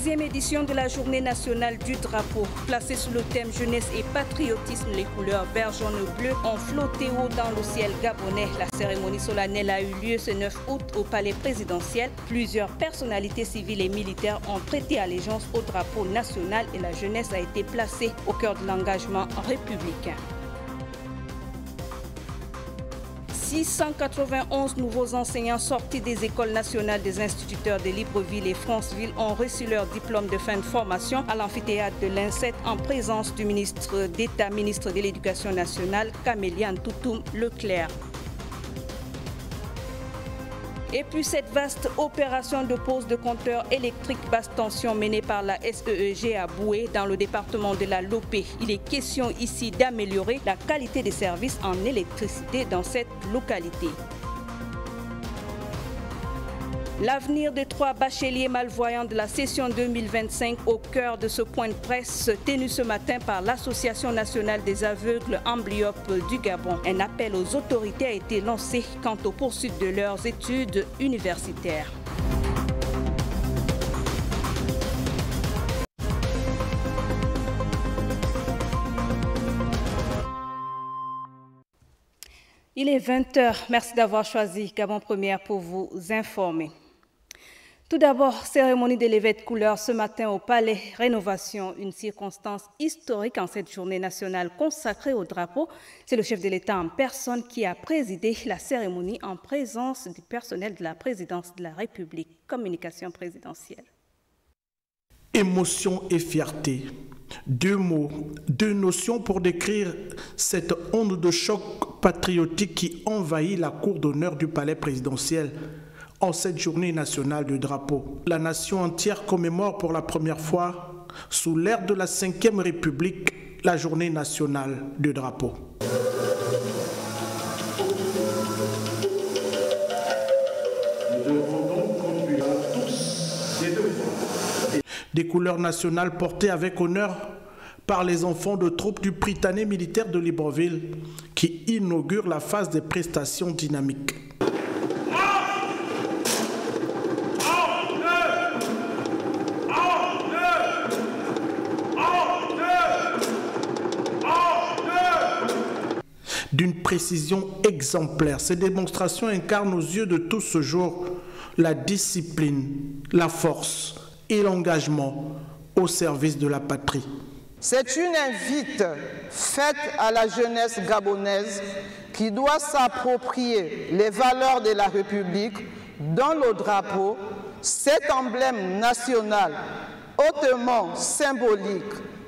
6e édition de la Journée nationale du drapeau. Placée sous le thème jeunesse et patriotisme, les couleurs vert, jaune et bleu ont flotté haut dans le ciel gabonais. La cérémonie solennelle a eu lieu ce 9 août au palais présidentiel. Plusieurs personnalités civiles et militaires ont prêté allégeance au drapeau national et la jeunesse a été placée au cœur de l'engagement républicain. 691 nouveaux enseignants sortis des écoles nationales des instituteurs de Libreville et Franceville ont reçu leur diplôme de fin de formation à l'amphithéâtre de l'INSET en présence du ministre d'État, ministre de l'Éducation nationale, Caméliane Toutoum Leclerc. Et puis cette vaste opération de pose de compteurs électriques basse tension menée par la SEEG à Boué dans le département de la Lopé. Il est question ici d'améliorer la qualité des services en électricité dans cette localité. L'avenir des 3 bacheliers malvoyants de la session 2025 au cœur de ce point de presse tenu ce matin par l'Association nationale des aveugles amblyopes du Gabon. Un appel aux autorités a été lancé quant aux poursuites de leurs études universitaires. Il est 20 h. Merci d'avoir choisi Gabon Première pour vous informer. Tout d'abord, cérémonie de levée de couleurs ce matin au Palais Rénovation, une circonstance historique en cette journée nationale consacrée au drapeau. C'est le chef de l'État en personne qui a présidé la cérémonie en présence du personnel de la présidence de la République. Communication présidentielle. Émotion et fierté. 2 mots, 2 notions pour décrire cette onde de choc patriotique qui envahit la cour d'honneur du palais présidentiel en cette journée nationale du drapeau. La nation entière commémore pour la première fois, sous l'ère de la 5e République, la journée nationale du drapeau. Des couleurs nationales portées avec honneur par les enfants de troupes du Prytanée militaire de Libreville qui inaugurent la phase des prestations dynamiques. D'une précision exemplaire, ces démonstrations incarnent aux yeux de tous ce jour la discipline, la force et l'engagement au service de la patrie. C'est une invite faite à la jeunesse gabonaise qui doit s'approprier les valeurs de la République dans le drapeau, cet emblème national hautement symbolique,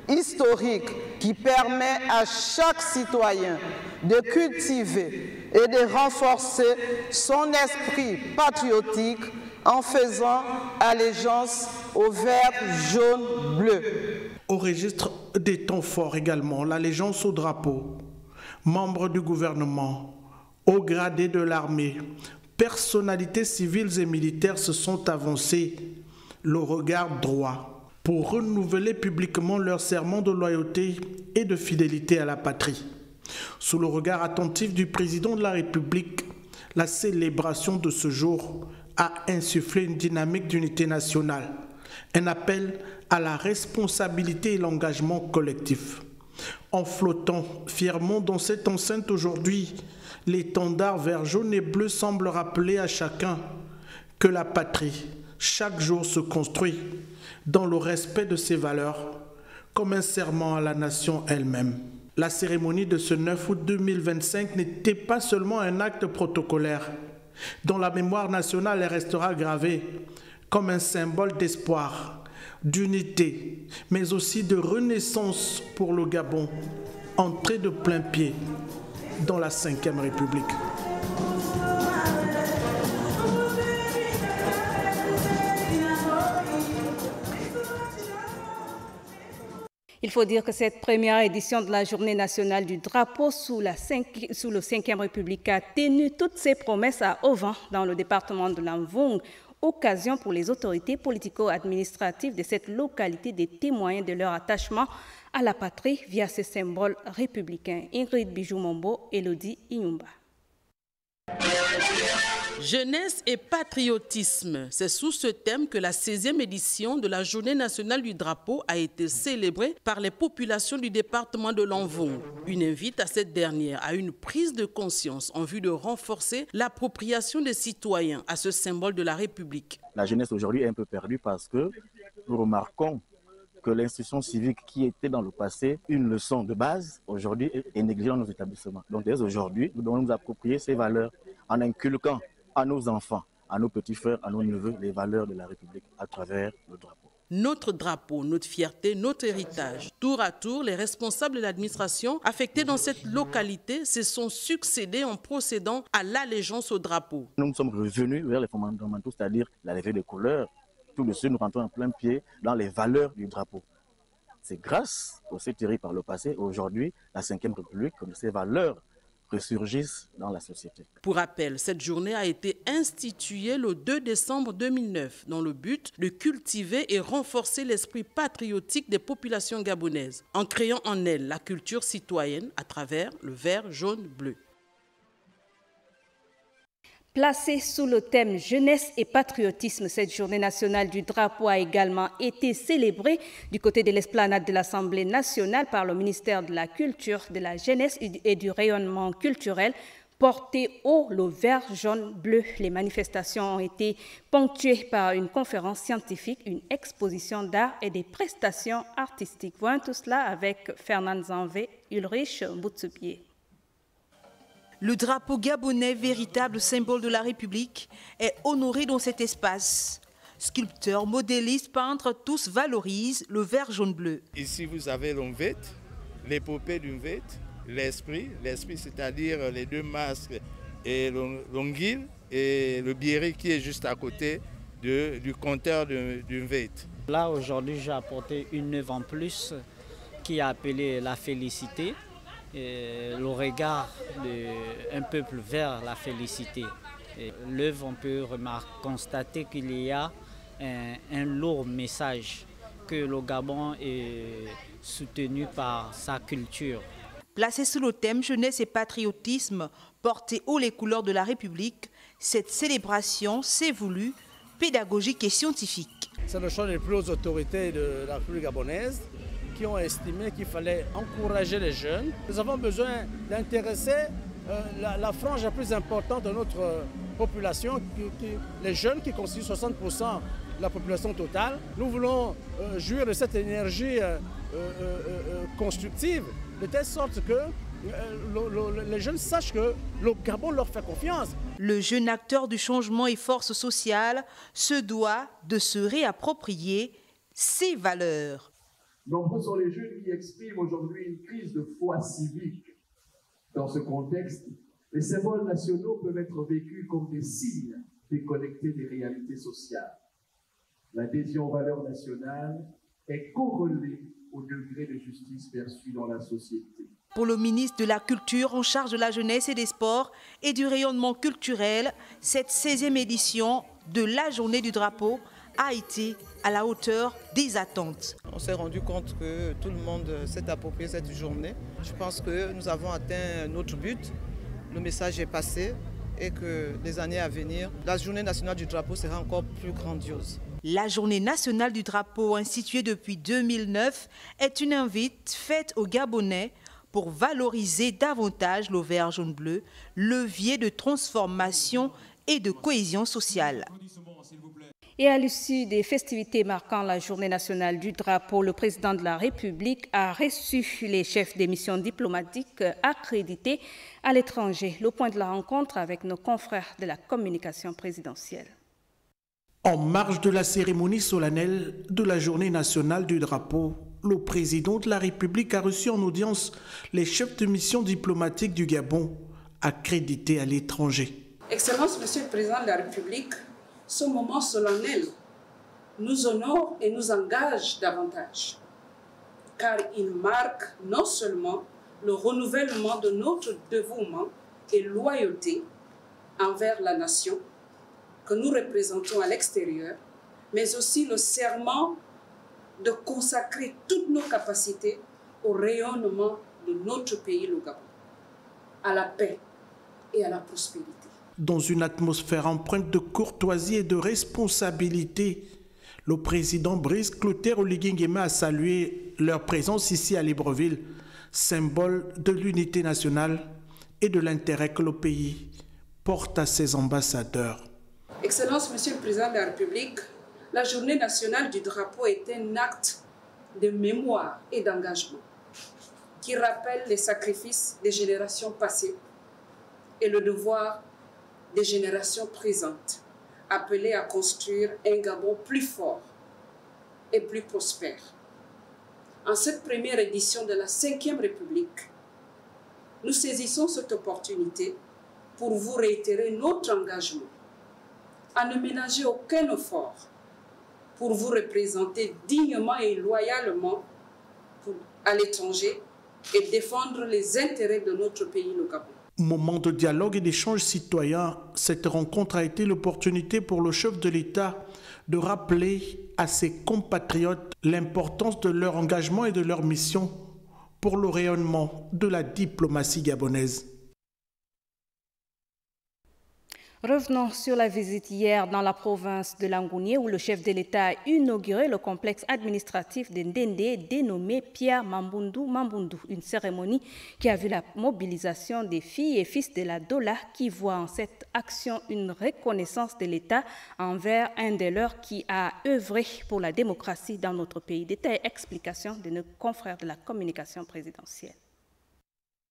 historique, qui permet à chaque citoyen de cultiver et de renforcer son esprit patriotique en faisant allégeance au vert, jaune, bleu. Au registre des temps forts également, l'allégeance au drapeau, membres du gouvernement, hauts gradés de l'armée, personnalités civiles et militaires se sont avancés le regard droit pour renouveler publiquement leur serment de loyauté et de fidélité à la patrie. Sous le regard attentif du président de la République, la célébration de ce jour a insufflé une dynamique d'unité nationale, un appel à la responsabilité et l'engagement collectif. En flottant fièrement dans cette enceinte aujourd'hui, l'étendard vert, jaune et bleu semble rappeler à chacun que la patrie, chaque jour, se construit dans le respect de ses valeurs, comme un serment à la nation elle-même. La cérémonie de ce 9 août 2025 n'était pas seulement un acte protocolaire. Dans la mémoire nationale, elle restera gravée comme un symbole d'espoir, d'unité, mais aussi de renaissance pour le Gabon, entré de plein pied dans la 5e République. Il faut dire que cette première édition de la Journée nationale du drapeau sous le 5e République a tenu toutes ses promesses à Ovan, dans le département de l'Amvong, occasion pour les autorités politico-administratives de cette localité de témoigner de leur attachement à la patrie via ce symbole républicain. Ingrid Bijou-Mombo, Elodie Inyumba. Jeunesse et patriotisme, c'est sous ce thème que la 16e édition de la Journée nationale du drapeau a été célébrée par les populations du département de l'Envong. Une invite à cette dernière à une prise de conscience en vue de renforcer l'appropriation des citoyens à ce symbole de la République. La jeunesse aujourd'hui est un peu perdue parce que nous remarquons que l'instruction civique qui était dans le passé une leçon de base, aujourd'hui est négligée dans nos établissements. Donc dès aujourd'hui, nous devons nous approprier ces valeurs en inculquant à nos enfants, à nos petits frères, à nos neveux, les valeurs de la République à travers le drapeau. Notre drapeau, notre fierté, notre héritage. Tour à tour, les responsables de l'administration affectés dans cette localité se sont succédés en procédant à l'allégeance au drapeau. Nous sommes revenus vers les fondamentaux, c'est-à-dire la levée des couleurs. Tout de suite, nous rentrons en plein pied dans les valeurs du drapeau. C'est grâce aux séries par le passé, aujourd'hui, la 5e République, que ces valeurs ressurgissent dans la société. Pour rappel, cette journée a été instituée le 2 décembre 2009 dans le but de cultiver et renforcer l'esprit patriotique des populations gabonaises, en créant en elles la culture citoyenne à travers le vert, jaune, bleu. Placée sous le thème jeunesse et patriotisme, cette journée nationale du drapeau a également été célébrée du côté de l'esplanade de l'Assemblée nationale par le ministère de la Culture, de la Jeunesse et du Rayonnement culturel, porté haut le vert, jaune, bleu. Les manifestations ont été ponctuées par une conférence scientifique, une exposition d'art et des prestations artistiques. Voyons tout cela avec Fernand Zanvé, Ulrich Boutsupier. Le drapeau gabonais, véritable symbole de la République, est honoré dans cet espace. Sculpteurs, modélistes, peintres, tous valorisent le vert, jaune, bleu. Ici, vous avez l'Onvette, l'épopée d'Onvette, l'esprit, c'est-à-dire les deux masques, et l'Onguil et le Biéri qui est juste à côté du compteur d'Onvette. Là, aujourd'hui, j'ai apporté une œuvre en plus qui est appelée La Félicité. Le regard d'un peuple vers la félicité. L'œuvre, on peut constater qu'il y a un lourd message, que le Gabon est soutenu par sa culture. Placée sous le thème jeunesse et patriotisme, porter haut les couleurs de la République, cette célébration s'est voulue pédagogique et scientifique. C'est le choix des plus hautes autorités de la République gabonaise qui ont estimé qu'il fallait encourager les jeunes. Nous avons besoin d'intéresser la frange la plus importante de notre population, les jeunes qui constituent 60% de la population totale. Nous voulons jouir de cette énergie constructive, de telle sorte que les jeunes sachent que le Gabon leur fait confiance. Le jeune acteur du changement et force sociale se doit de se réapproprier ses valeurs. Nombreux sont les jeunes qui expriment aujourd'hui une crise de foi civique. Dans ce contexte, les symboles nationaux peuvent être vécus comme des signes déconnectés des réalités sociales. L'adhésion aux valeurs nationales est corrélée au degré de justice perçu dans la société. Pour le ministre de la Culture en charge de la jeunesse et des sports et du rayonnement culturel, cette 16e édition de la Journée du drapeau a été à la hauteur des attentes. On s'est rendu compte que tout le monde s'est approprié cette journée. Je pense que nous avons atteint notre but. Le message est passé et que les années à venir, la Journée nationale du drapeau sera encore plus grandiose. La Journée nationale du drapeau, instituée depuis 2009, est une invite faite aux Gabonais pour valoriser davantage le vert, jaune, bleu, levier de transformation et de cohésion sociale. Et à l'issue des festivités marquant la Journée nationale du drapeau, le président de la République a reçu les chefs des missions diplomatiques accrédités à l'étranger. Le point de la rencontre avec nos confrères de la communication présidentielle. En marge de la cérémonie solennelle de la Journée nationale du drapeau, le président de la République a reçu en audience les chefs de mission diplomatiques du Gabon accrédités à l'étranger. Excellence, Monsieur le Président de la République, ce moment solennel nous honore et nous engage davantage, car il marque non seulement le renouvellement de notre dévouement et loyauté envers la nation que nous représentons à l'extérieur, mais aussi le serment de consacrer toutes nos capacités au rayonnement de notre pays, le Gabon, à la paix et à la prospérité. Dans une atmosphère empreinte de courtoisie et de responsabilité, le président Brice Clotaire Oligui Nguema a salué leur présence ici à Libreville, symbole de l'unité nationale et de l'intérêt que le pays porte à ses ambassadeurs. Excellence, Monsieur le Président de la République, la journée nationale du drapeau est un acte de mémoire et d'engagement qui rappelle les sacrifices des générations passées et le devoir des générations présentes, appelées à construire un Gabon plus fort et plus prospère. En cette première édition de la 5e République, nous saisissons cette opportunité pour vous réitérer notre engagement à ne ménager aucun effort pour vous représenter dignement et loyalement à l'étranger et défendre les intérêts de notre pays, le Gabon. Moment de dialogue et d'échange citoyen, cette rencontre a été l'opportunité pour le chef de l'État de rappeler à ses compatriotes l'importance de leur engagement et de leur mission pour le rayonnement de la diplomatie gabonaise. Revenons sur la visite hier dans la province de Langounié où le chef de l'État a inauguré le complexe administratif de Ndendé dénommé Pierre Mamboundou. Une cérémonie qui a vu la mobilisation des filles et fils de la Dola qui voient en cette action une reconnaissance de l'État envers un de leurs qui a œuvré pour la démocratie dans notre pays. Détail et explication de nos confrères de la communication présidentielle.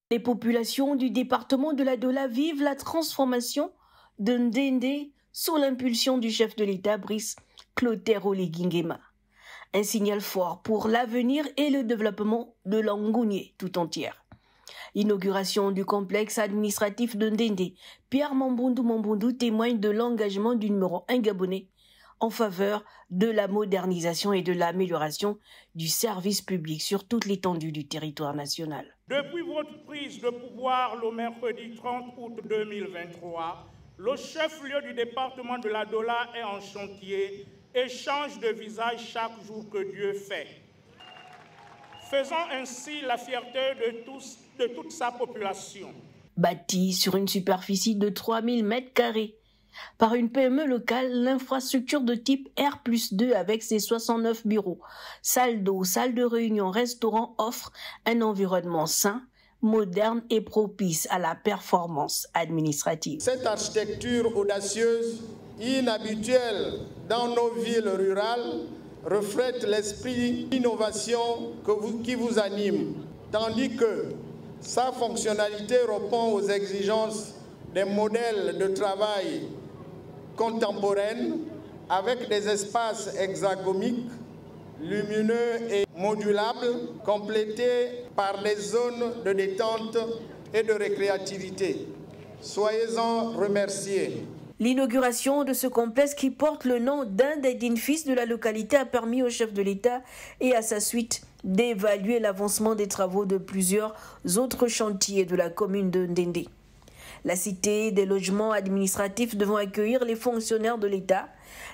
Les populations du département de la Dola vivent la transformation de Ndendé sous l'impulsion du chef de l'État Brice Clotaire Oligui Nguema. Un signal fort pour l'avenir et le développement de Langounié tout entière. L'inauguration du complexe administratif de Ndendé, Pierre Mamboundou témoigne de l'engagement du numéro 1 gabonais en faveur de la modernisation et de l'amélioration du service public sur toute l'étendue du territoire national. Depuis votre prise de pouvoir le mercredi 30 août 2023, le chef-lieu du département de la Dola est en chantier et change de visage chaque jour que Dieu fait. Faisant ainsi la fierté de toute sa population. Bâti sur une superficie de 3000 m², par une PME locale, l'infrastructure de type R+2 avec ses 69 bureaux, salles d'eau, salles de réunion, restaurants offre un environnement sain, moderne et propice à la performance administrative. Cette architecture audacieuse, inhabituelle dans nos villes rurales, reflète l'esprit d'innovation qui vous anime, tandis que sa fonctionnalité répond aux exigences des modèles de travail contemporains avec des espaces hexagoniques, lumineux et modulables, complétés par des zones de détente et de récréativité. Soyez-en remerciés. L'inauguration de ce complexe qui porte le nom d'un des dignes fils de la localité a permis au chef de l'État et à sa suite d'évaluer l'avancement des travaux de plusieurs autres chantiers de la commune de Ndendé. La cité des logements administratifs devant accueillir les fonctionnaires de l'État,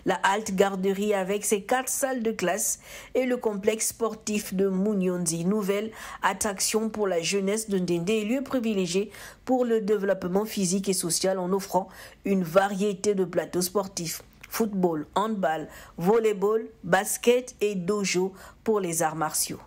la halte garderie avec ses 4 salles de classe et le complexe sportif de Mouniondzi, nouvelle attraction pour la jeunesse de Ndendé et lieu privilégié pour le développement physique et social en offrant une variété de plateaux sportifs. Football, handball, volleyball, basket et dojo pour les arts martiaux.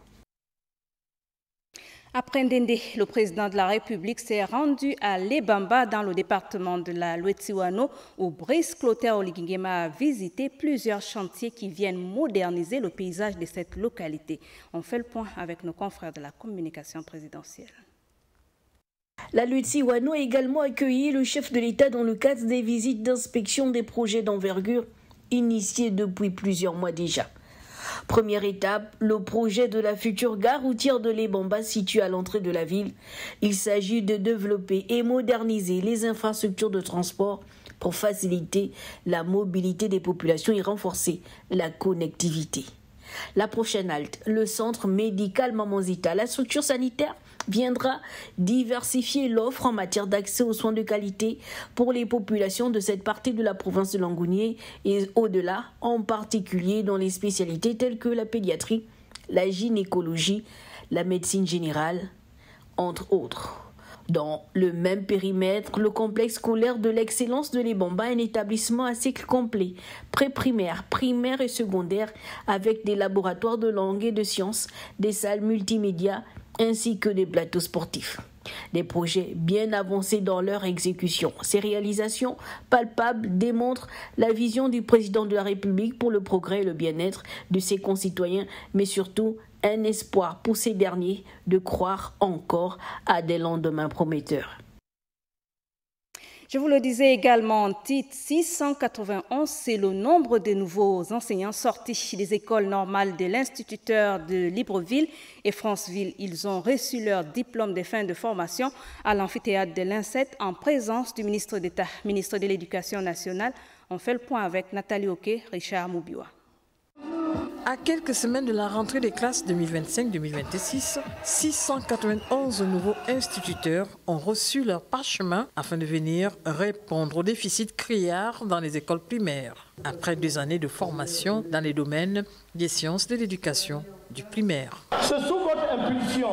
Après Ndendé, le président de la République s'est rendu à Lebamba dans le département de la Lwetiwano où Brice Clotaire Oligui Nguema a visité plusieurs chantiers qui viennent moderniser le paysage de cette localité. On fait le point avec nos confrères de la communication présidentielle. La Lwetiwano a également accueilli le chef de l'État dans le cadre des visites d'inspection des projets d'envergure initiés depuis plusieurs mois déjà. Première étape, le projet de la future gare routière de Lebamba située à l'entrée de la ville. Il s'agit de développer et moderniser les infrastructures de transport pour faciliter la mobilité des populations et renforcer la connectivité. La prochaine halte, le centre médical Mamazita, la structure sanitaire viendra diversifier l'offre en matière d'accès aux soins de qualité pour les populations de cette partie de la province de Langounié et au-delà, en particulier dans les spécialités telles que la pédiatrie, la gynécologie, la médecine générale, entre autres. Dans le même périmètre, le complexe scolaire de l'excellence de l'Ebamba, un établissement à cycle complet, pré-primaire, primaire et secondaire, avec des laboratoires de langue et de sciences, des salles multimédia, ainsi que des plateaux sportifs. Des projets bien avancés dans leur exécution. Ces réalisations palpables démontrent la vision du président de la République pour le progrès et le bien-être de ses concitoyens, mais surtout un espoir pour ces derniers de croire encore à des lendemains prometteurs. Je vous le disais également en titre, 691, c'est le nombre de nouveaux enseignants sortis des écoles normales de l'Instituteur de Libreville et Franceville. Ils ont reçu leur diplôme de fin de formation à l'amphithéâtre de l'INSET en présence du ministre d'État, ministre de l'Éducation nationale. On fait le point avec Nathalie Oké, Richard Moubiwa. À quelques semaines de la rentrée des classes 2025-2026, 691 nouveaux instituteurs ont reçu leur parchemin afin de venir répondre aux déficits criards dans les écoles primaires. Après 2 années de formation dans les domaines des sciences de l'éducation du primaire. C'est sous votre impulsion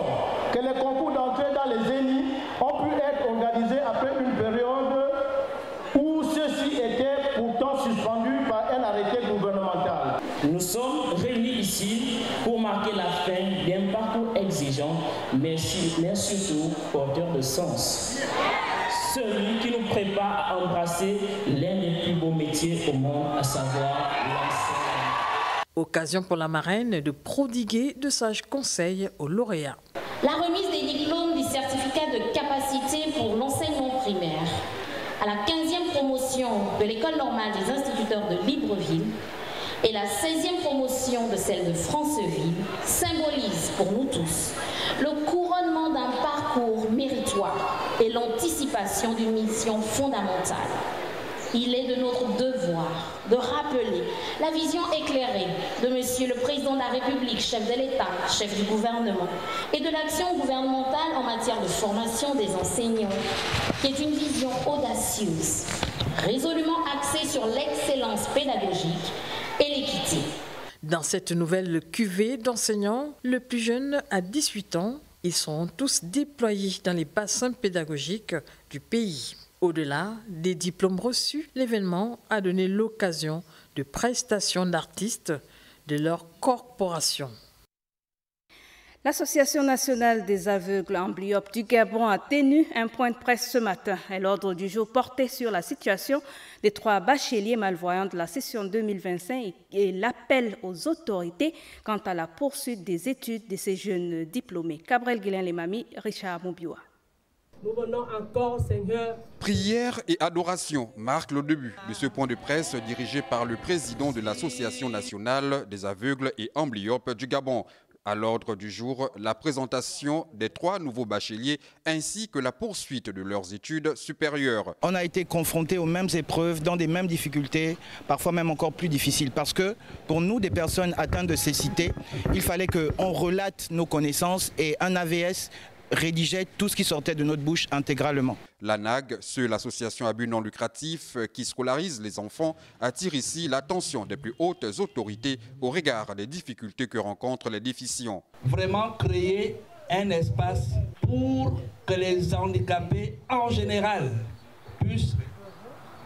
que les concours d'entrée dans les ENI ont pu être organisés après une période où ceux-ci étaient pourtant suspendus par un arrêté gouvernemental. Nous sommes réunis ici pour marquer la fin d'un parcours exigeant, mais surtout porteur de sens. Celui qui nous prépare à embrasser l'un des plus beaux métiers au monde, à savoir l'enseignement. Occasion pour la marraine de prodiguer de sages conseils aux lauréats. La remise des diplômes du certificat de capacité pour l'enseignement primaire à la 15e promotion de l'école normale des instituteurs de Libreville et la 16e promotion de celle de Franceville symbolise pour nous tous le couronnement d'un parcours méritoire et l'anticipation d'une mission fondamentale. Il est de notre devoir de rappeler la vision éclairée de Monsieur le Président de la République, chef de l'État, chef du gouvernement, et de l'action gouvernementale en matière de formation des enseignants, qui est une vision audacieuse, résolument axée sur l'excellence pédagogique et l'équité. Dans cette nouvelle cuvée d'enseignants, le plus jeune a 18 ans. Ils sont tous déployés dans les bassins pédagogiques du pays. Au-delà des diplômes reçus, l'événement a donné l'occasion de prestations d'artistes de leur corporation. L'Association nationale des aveugles amblyopes du Gabon a tenu un point de presse ce matin. L'ordre du jour portait sur la situation des 3 bacheliers malvoyants de la session 2025 et l'appel aux autorités quant à la poursuite des études de ces jeunes diplômés. Cabrel Guilain-Lemami, Richard Moubiwa. Nous venons encore, Seigneur. Prière et adoration marquent le début de ce point de presse dirigé par le président de l'Association nationale des aveugles et amblyopes du Gabon. À l'ordre du jour, la présentation des 3 nouveaux bacheliers ainsi que la poursuite de leurs études supérieures. On a été confrontés aux mêmes épreuves, dans des mêmes difficultés, parfois même encore plus difficiles. Parce que pour nous, des personnes atteintes de cécité, il fallait qu'on relate nos connaissances et un AVS rédigeait tout ce qui sortait de notre bouche intégralement. L'ANAG, l'association à but non lucratif qui scolarise les enfants, attire ici l'attention des plus hautes autorités au regard des difficultés que rencontrent les déficients. Vraiment créer un espace pour que les handicapés en général puissent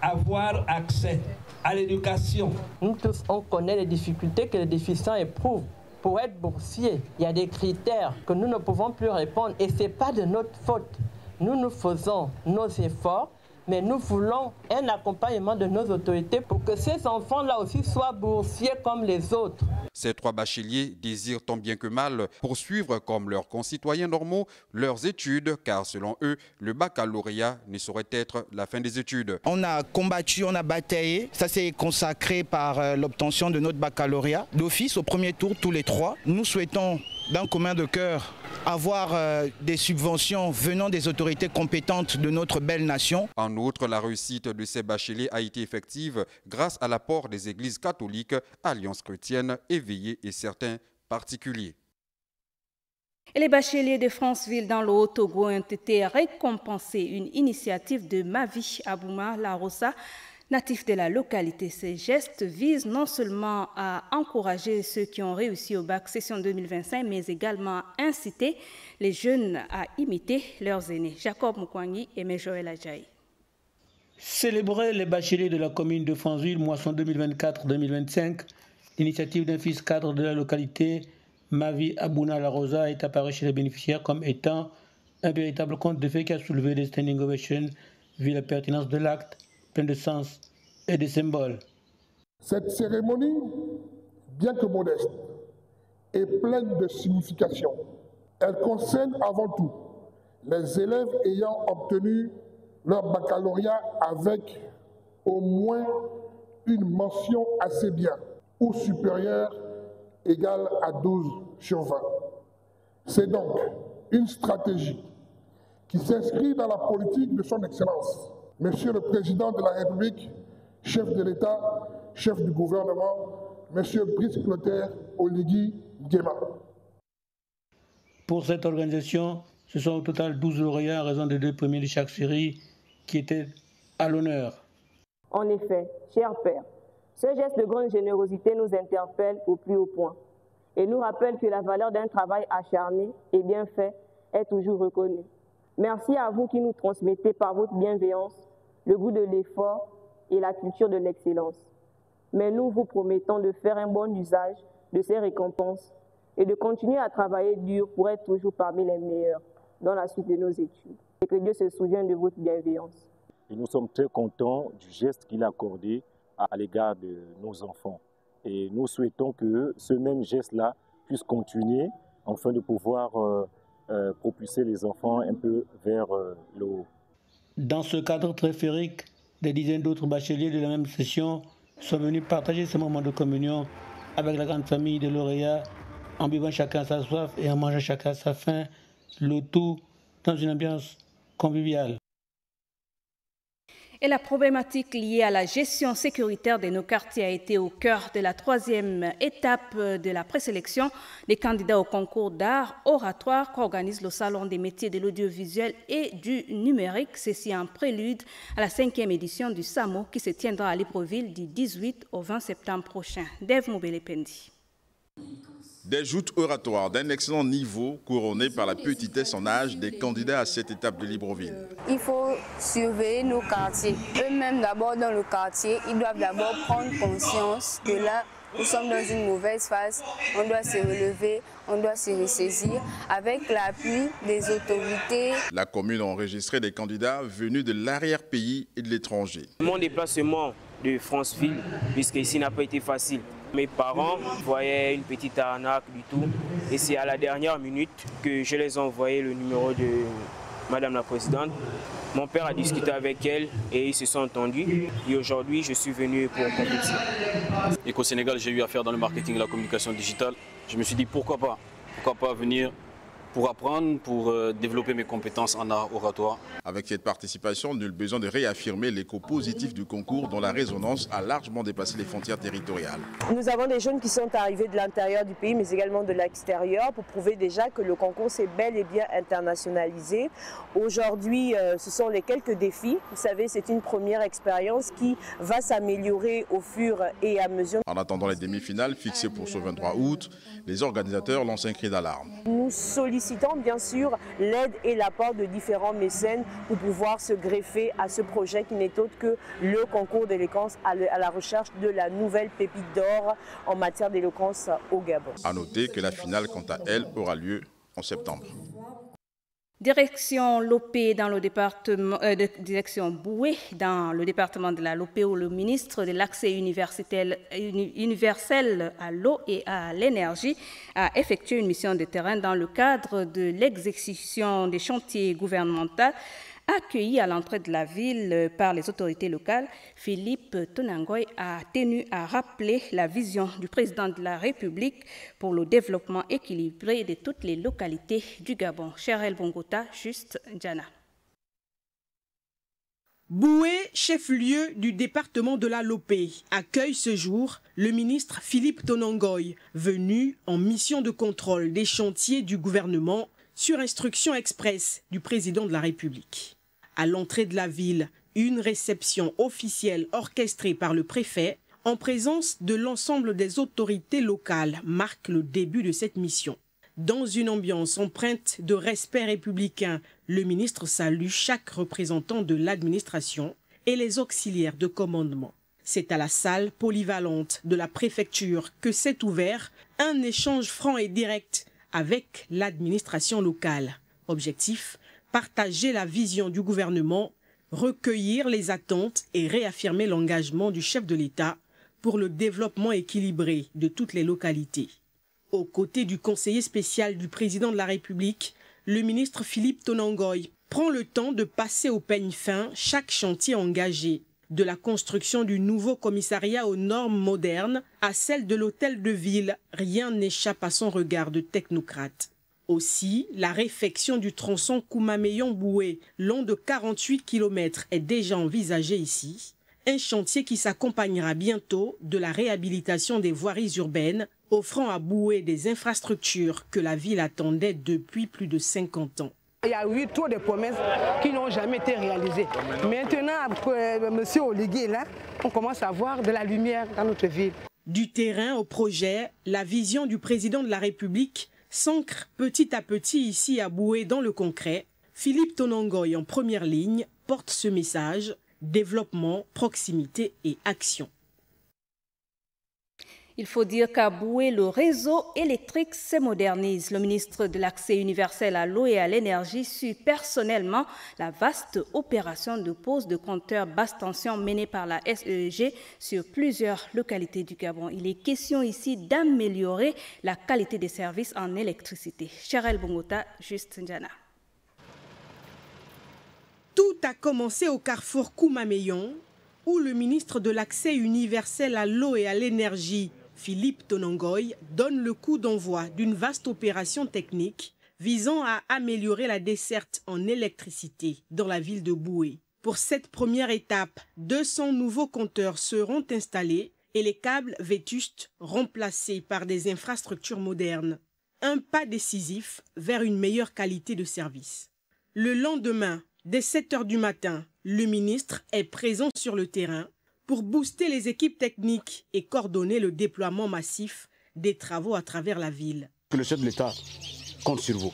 avoir accès à l'éducation. Nous tous, on connaît les difficultés que les déficients éprouvent. Pour être boursier, il y a des critères que nous ne pouvons plus répondre et ce n'est pas de notre faute. Nous faisons nos efforts, mais nous voulons un accompagnement de nos autorités pour que ces enfants-là aussi soient boursiers comme les autres. Ces 3 bacheliers désirent tant bien que mal poursuivre comme leurs concitoyens normaux leurs études, car selon eux, le baccalauréat ne saurait être la fin des études. On a combattu, on a bataillé. Ça s'est consacré par l'obtention de notre baccalauréat. D'office, au premier tour, tous les 3. Nous souhaitons d'un commun de cœur avoir des subventions venant des autorités compétentes de notre belle nation. En outre, la réussite de ces bacheliers a été effective grâce à l'apport des églises catholiques, Alliance chrétienne, Éveillé et certains particuliers. Et les bacheliers de Franceville dans le Haut-Togo ont été récompensés. Une initiative de Mavi Abouma Larossa, natif de la localité. Ces gestes visent non seulement à encourager ceux qui ont réussi au bac session 2025, mais également à inciter les jeunes à imiter leurs aînés. Jacob Moukwangi et Joël Adjaï. Célébrer les bacheliers de la commune de Francheville, moisson 2024-2025, l'initiative d'un fils cadre de la localité, Mavi Abouna Larosa, est apparue chez les bénéficiaires comme étant un véritable conte de fait qui a soulevé des standing ovations vu la pertinence de l'acte, plein de sens et de symboles. Cette cérémonie, bien que modeste, est pleine de signification. Elle concerne avant tout les élèves ayant obtenu leur baccalauréat avec au moins une mention assez bien ou supérieure égale à 12/20. C'est donc une stratégie qui s'inscrit dans la politique de son Excellence, Monsieur le Président de la République, chef de l'État, chef du gouvernement, Monsieur Brice Clotaire Oligui Nguema. Pour cette organisation, ce sont au total 12 lauréats à raison des 2 premiers de chaque série qui étaient à l'honneur. En effet, cher Père, ce geste de grande générosité nous interpelle au plus haut point et nous rappelle que la valeur d'un travail acharné et bien fait est toujours reconnue. Merci à vous qui nous transmettez par votre bienveillance le goût de l'effort et la culture de l'excellence. Mais nous vous promettons de faire un bon usage de ces récompenses et de continuer à travailler dur pour être toujours parmi les meilleurs dans la suite de nos études. Et que Dieu se souvienne de votre bienveillance. Et nous sommes très contents du geste qu'il a accordé à l'égard de nos enfants. Et nous souhaitons que ce même geste-là puisse continuer afin de pouvoir propulser les enfants un peu vers le haut. Dans ce cadre très féerique, des dizaines d'autres bacheliers de la même session sont venus partager ce moment de communion avec la grande famille de lauréats, en buvant chacun sa soif et en mangeant chacun sa faim, le tout dans une ambiance conviviale. Et la problématique liée à la gestion sécuritaire de nos quartiers a été au cœur de la 3e étape de la présélection des candidats au concours d'art oratoire qu'organise le Salon des métiers de l'audiovisuel et du numérique. Ceci en prélude à la 5e édition du SAMO qui se tiendra à Libreville du 18 au 20 septembre prochain. Dave Moubele-Pendi. Des joutes oratoires d'un excellent niveau couronnées par la petitesse en âge des candidats à cette étape de Libreville. Il faut surveiller nos quartiers. Eux-mêmes d'abord dans le quartier, ils doivent d'abord prendre conscience que là, nous sommes dans une mauvaise phase. On doit se relever, on doit se ressaisir avec l'appui des autorités. La commune a enregistré des candidats venus de l'arrière-pays et de l'étranger. Mon déplacement de Francheville, puisqu'ici n'a pas été facile. Mes parents voyaient une petite arnaque du tout et c'est à la dernière minute que je les ai envoyé le numéro de Madame la Présidente. Mon père a discuté avec elle et ils se sont entendus et aujourd'hui je suis venu pour compétir. Et qu'au Sénégal j'ai eu affaire dans le marketing et la communication digitale, je me suis dit pourquoi pas venir pour apprendre, pour développer mes compétences en art oratoire. Avec cette participation, nul besoin de réaffirmer l'écho positif du concours dont la résonance a largement dépassé les frontières territoriales. Nous avons des jeunes qui sont arrivés de l'intérieur du pays, mais également de l'extérieur, pour prouver déjà que le concours s'est bel et bien internationalisé. Aujourd'hui, ce sont les quelques défis. Vous savez, c'est une première expérience qui va s'améliorer au fur et à mesure. En attendant les demi-finales fixées pour ce 23 août, les organisateurs lancent un cri d'alarme. Nous sollicitons bien sûr l'aide et l'apport de différents mécènes pour pouvoir se greffer à ce projet qui n'est autre que le concours d'éloquence à la recherche de la nouvelle pépite d'or en matière d'éloquence au Gabon. À noter que la finale, quant à elle, aura lieu en septembre. Direction Lopé dans le département, direction Boué dans le département de la Lopé où le ministre de l'Accès universel à l'eau et à l'énergie a effectué une mission de terrain dans le cadre de l'exécution des chantiers gouvernementaux. Accueilli à l'entrée de la ville par les autorités locales, Philippe Tonangoy a tenu à rappeler la vision du président de la République pour le développement équilibré de toutes les localités du Gabon. Cherel Bongota, juste Djana. Boué, chef-lieu du département de la Lopé, accueille ce jour le ministre Philippe Tonangoy, venu en mission de contrôle des chantiers du gouvernement sur instruction express du président de la République. À l'entrée de la ville, une réception officielle orchestrée par le préfet en présence de l'ensemble des autorités locales marque le début de cette mission. Dans une ambiance empreinte de respect républicain, le ministre salue chaque représentant de l'administration et les auxiliaires de commandement. C'est à la salle polyvalente de la préfecture que s'est ouvert un échange franc et direct avec l'administration locale. Objectif, partager la vision du gouvernement, recueillir les attentes et réaffirmer l'engagement du chef de l'État pour le développement équilibré de toutes les localités. Aux côtés du conseiller spécial du président de la République, le ministre Philippe Tonongoy prend le temps de passer au peigne fin chaque chantier engagé, de la construction du nouveau commissariat aux normes modernes à celle de l'hôtel de ville. Rien n'échappe à son regard de technocrate. Aussi, la réfection du tronçon Koumameyon-Boué, long de 48 km, est déjà envisagée ici. Un chantier qui s'accompagnera bientôt de la réhabilitation des voiries urbaines, offrant à Boué des infrastructures que la ville attendait depuis plus de 50 ans. Il y a eu trop de promesses qui n'ont jamais été réalisées. Maintenant, M. Oligui est là, on commence à voir de la lumière dans notre ville. Du terrain au projet, la vision du président de la République s'ancre petit à petit ici à Boué dans le concret. Philippe Tonongoy, en première ligne, porte ce message: développement, proximité et action. Il faut dire qu'à Boué, le réseau électrique se modernise. Le ministre de l'Accès universel à l'eau et à l'énergie suit personnellement la vaste opération de pose de compteurs basse tension menée par la SEG sur plusieurs localités du Gabon. Il est question ici d'améliorer la qualité des services en électricité. Charel Bongota, Juste Ndjana. Tout a commencé au carrefour Koumameyon, où le ministre de l'Accès universel à l'eau et à l'énergie, Philippe Tonongoy, donne le coup d'envoi d'une vaste opération technique visant à améliorer la desserte en électricité dans la ville de Boué. Pour cette première étape, 200 nouveaux compteurs seront installés et les câbles vétustes remplacés par des infrastructures modernes. Un pas décisif vers une meilleure qualité de service. Le lendemain, dès 7 h du matin, le ministre est présent sur le terrain pour booster les équipes techniques et coordonner le déploiement massif des travaux à travers la ville. Le chef de l'État compte sur vous.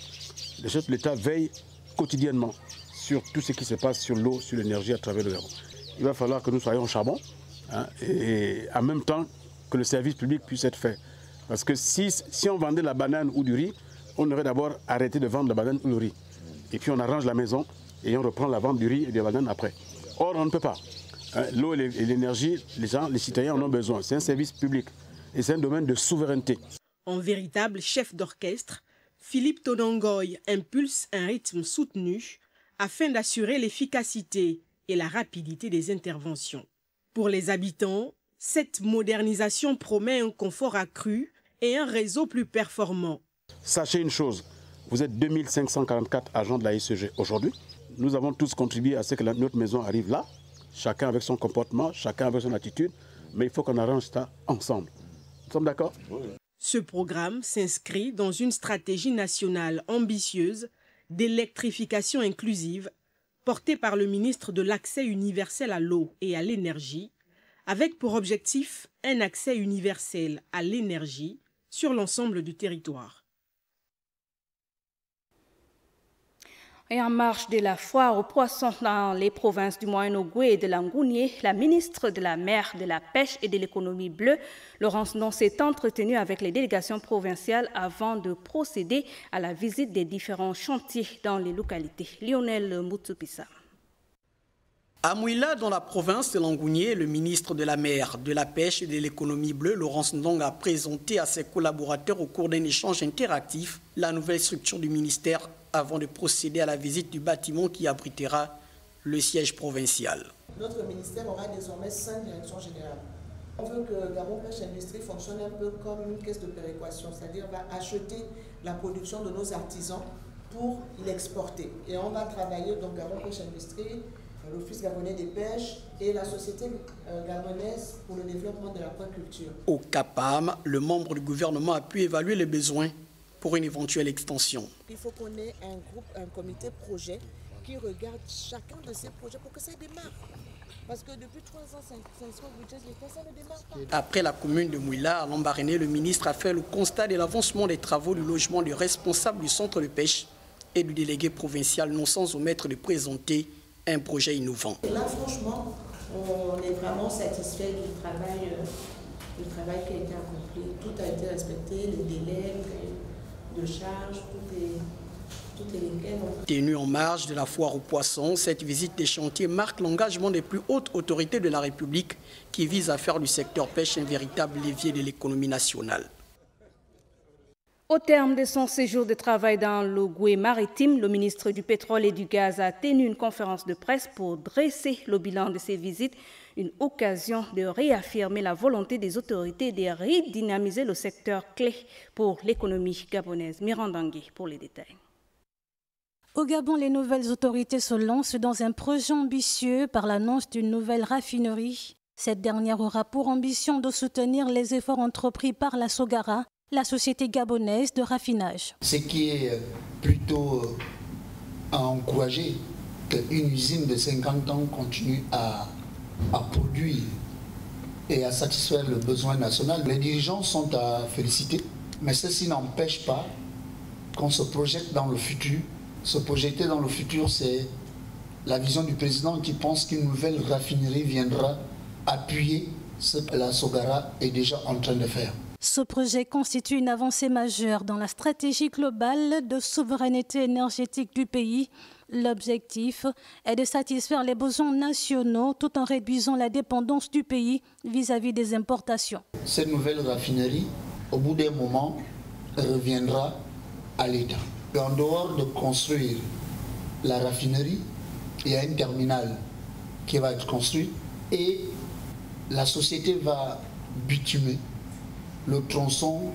Le chef de l'État veille quotidiennement sur tout ce qui se passe sur l'eau, sur l'énergie à travers le Gabon. Il va falloir que nous soyons au charbon et en même temps que le service public puisse être fait. Parce que si on vendait la banane ou du riz, on aurait d'abord arrêté de vendre la banane ou le riz. Et puis on arrange la maison et on reprend la vente du riz et des bananes après. Or, on ne peut pas. L'eau et l'énergie, les citoyens en ont besoin. C'est un service public et c'est un domaine de souveraineté. En véritable chef d'orchestre, Philippe Tonongoy impulse un rythme soutenu afin d'assurer l'efficacité et la rapidité des interventions. Pour les habitants, cette modernisation promet un confort accru et un réseau plus performant. Sachez une chose, vous êtes 2544 agents de la SEG aujourd'hui. Nous avons tous contribué à ce que notre maison arrive là, chacun avec son comportement, chacun avec son attitude, mais il faut qu'on arrange ça ensemble. Nous sommes d'accord? Oui. Ce programme s'inscrit dans une stratégie nationale ambitieuse d'électrification inclusive portée par le ministre de l'Accès universel à l'eau et à l'énergie, avec pour objectif un accès universel à l'énergie sur l'ensemble du territoire. Et en marge de la foire aux poissons dans les provinces du Moyen-Ogooué et de l'Angounié, la ministre de la Mer, de la Pêche et de l'Économie bleue, Laurence Ndong, s'est entretenue avec les délégations provinciales avant de procéder à la visite des différents chantiers dans les localités. Lionel Moutoupissa. À Mouila, dans la province de l'Angounié, le ministre de la Mer, de la Pêche et de l'Économie bleue, Laurence Ndong, a présenté à ses collaborateurs au cours d'un échange interactif la nouvelle structure du ministère avant de procéder à la visite du bâtiment qui abritera le siège provincial. Notre ministère aura désormais 5 directions générales. On veut que Gabon Pêche Industrie fonctionne un peu comme une caisse de péréquation, c'est-à-dire on va acheter la production de nos artisans pour l'exporter. Et on va travailler, donc Gabon Pêche Industrie, l'Office gabonais des pêches et la Société gabonaise pour le développement de l'aquaculture. Au CAPAM, le membre du gouvernement a pu évaluer les besoins pour une éventuelle extension. Il faut qu'on ait un groupe, un comité projet qui regarde chacun de ces projets pour que ça démarre. Parce que depuis 3 ans, 500 budgets de l'État, ça ne démarre pas. Après la commune de Mouila, à Lambaréné, le ministre a fait le constat de l'avancement des travaux du logement du responsable du centre de pêche et du délégué provincial, non sans omettre de présenter un projet innovant. Et là, franchement, on est vraiment satisfait du travail qui a été accompli. Tout a été respecté, les délais de charge, toutes les lesquelles. Tenue en marge de la foire aux poissons, cette visite des chantiers marque l'engagement des plus hautes autorités de la République qui vise à faire du secteur pêche un véritable levier de l'économie nationale. Au terme de son séjour de travail dans le Goué maritime, le ministre du Pétrole et du Gaz a tenu une conférence de presse pour dresser le bilan de ses visites, une occasion de réaffirmer la volonté des autorités de redynamiser le secteur clé pour l'économie gabonaise. Mirandangui pour les détails. Au Gabon, les nouvelles autorités se lancent dans un projet ambitieux par l'annonce d'une nouvelle raffinerie. Cette dernière aura pour ambition de soutenir les efforts entrepris par la Sogara, la société gabonaise de raffinage. Ce qui est plutôt à encourager qu'une usine de 50 ans continue à produire et à satisfaire le besoin national. Les dirigeants sont à féliciter, mais ceci n'empêche pas qu'on se projette dans le futur. Se projeter dans le futur, c'est la vision du président qui pense qu'une nouvelle raffinerie viendra appuyer ce que la Sogara est déjà en train de faire. Ce projet constitue une avancée majeure dans la stratégie globale de souveraineté énergétique du pays. L'objectif est de satisfaire les besoins nationaux tout en réduisant la dépendance du pays vis-à-vis des importations. Cette nouvelle raffinerie, au bout d'un moment, reviendra à l'État. En dehors de construire la raffinerie, il y a un terminal qui va être construit et la société va bitumer le tronçon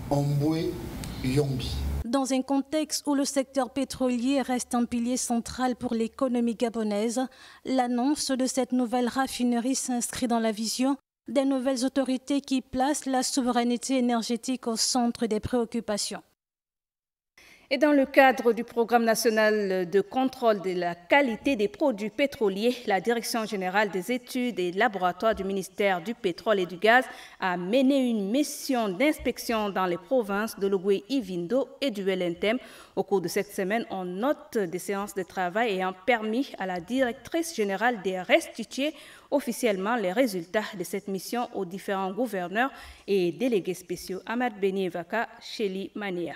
Omboué-Yombi. Dans un contexte où le secteur pétrolier reste un pilier central pour l'économie gabonaise, l'annonce de cette nouvelle raffinerie s'inscrit dans la vision des nouvelles autorités qui placent la souveraineté énergétique au centre des préoccupations. Et dans le cadre du programme national de contrôle de la qualité des produits pétroliers, la Direction générale des études et laboratoires du ministère du pétrole et du gaz a mené une mission d'inspection dans les provinces de Logoué-Ivindo et du Welentem. Au cours de cette semaine, on note des séances de travail ayant permis à la directrice générale de restituer officiellement les résultats de cette mission aux différents gouverneurs et délégués spéciaux. Ahmad Benievaka, Shelly Mania.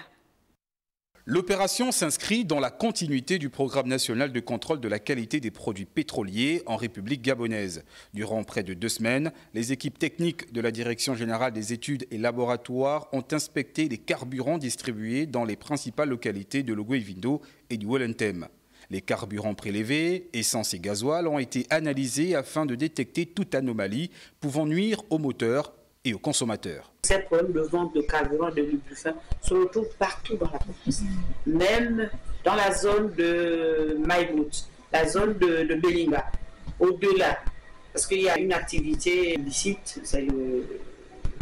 L'opération s'inscrit dans la continuité du programme national de contrôle de la qualité des produits pétroliers en République gabonaise. Durant près de 2 semaines, les équipes techniques de la Direction générale des études et laboratoires ont inspecté les carburants distribués dans les principales localités de Logoué-Ivindo et du Welentem. Les carburants prélevés, essence et gasoil, ont été analysés afin de détecter toute anomalie pouvant nuire aux moteurs et aux consommateurs. Ces problèmes de vente de carburant, de lubrifiants se retrouvent partout dans la province, même dans la zone de Maïbout, la zone de Belinga, au-delà, parce qu'il y a une activité illicite, c'est le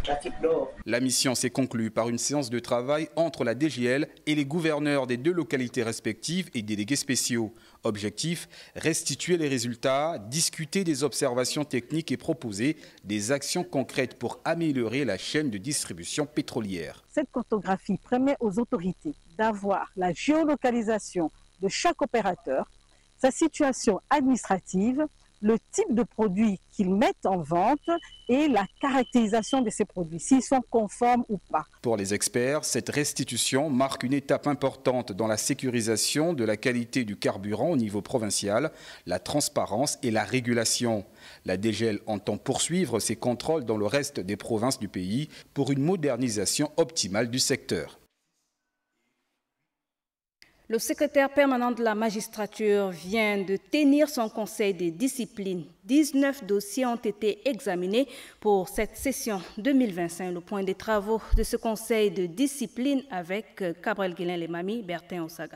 trafic d'or. La mission s'est conclue par une séance de travail entre la DGL et les gouverneurs des 2 localités respectives et délégués spéciaux. Objectif, restituer les résultats, discuter des observations techniques et proposer des actions concrètes pour améliorer la chaîne de distribution pétrolière. Cette cartographie permet aux autorités d'avoir la géolocalisation de chaque opérateur, sa situation administrative, le type de produits qu'ils mettent en vente et la caractérisation de ces produits, s'ils sont conformes ou pas. Pour les experts, cette restitution marque une étape importante dans la sécurisation de la qualité du carburant au niveau provincial, la transparence et la régulation. La DGL entend poursuivre ses contrôles dans le reste des provinces du pays pour une modernisation optimale du secteur. Le secrétaire permanent de la magistrature vient de tenir son conseil de discipline. 19 dossiers ont été examinés pour cette session 2025. Le point des travaux de ce conseil de discipline avec Cabrel Guilain Lemami, Bertin Osaga.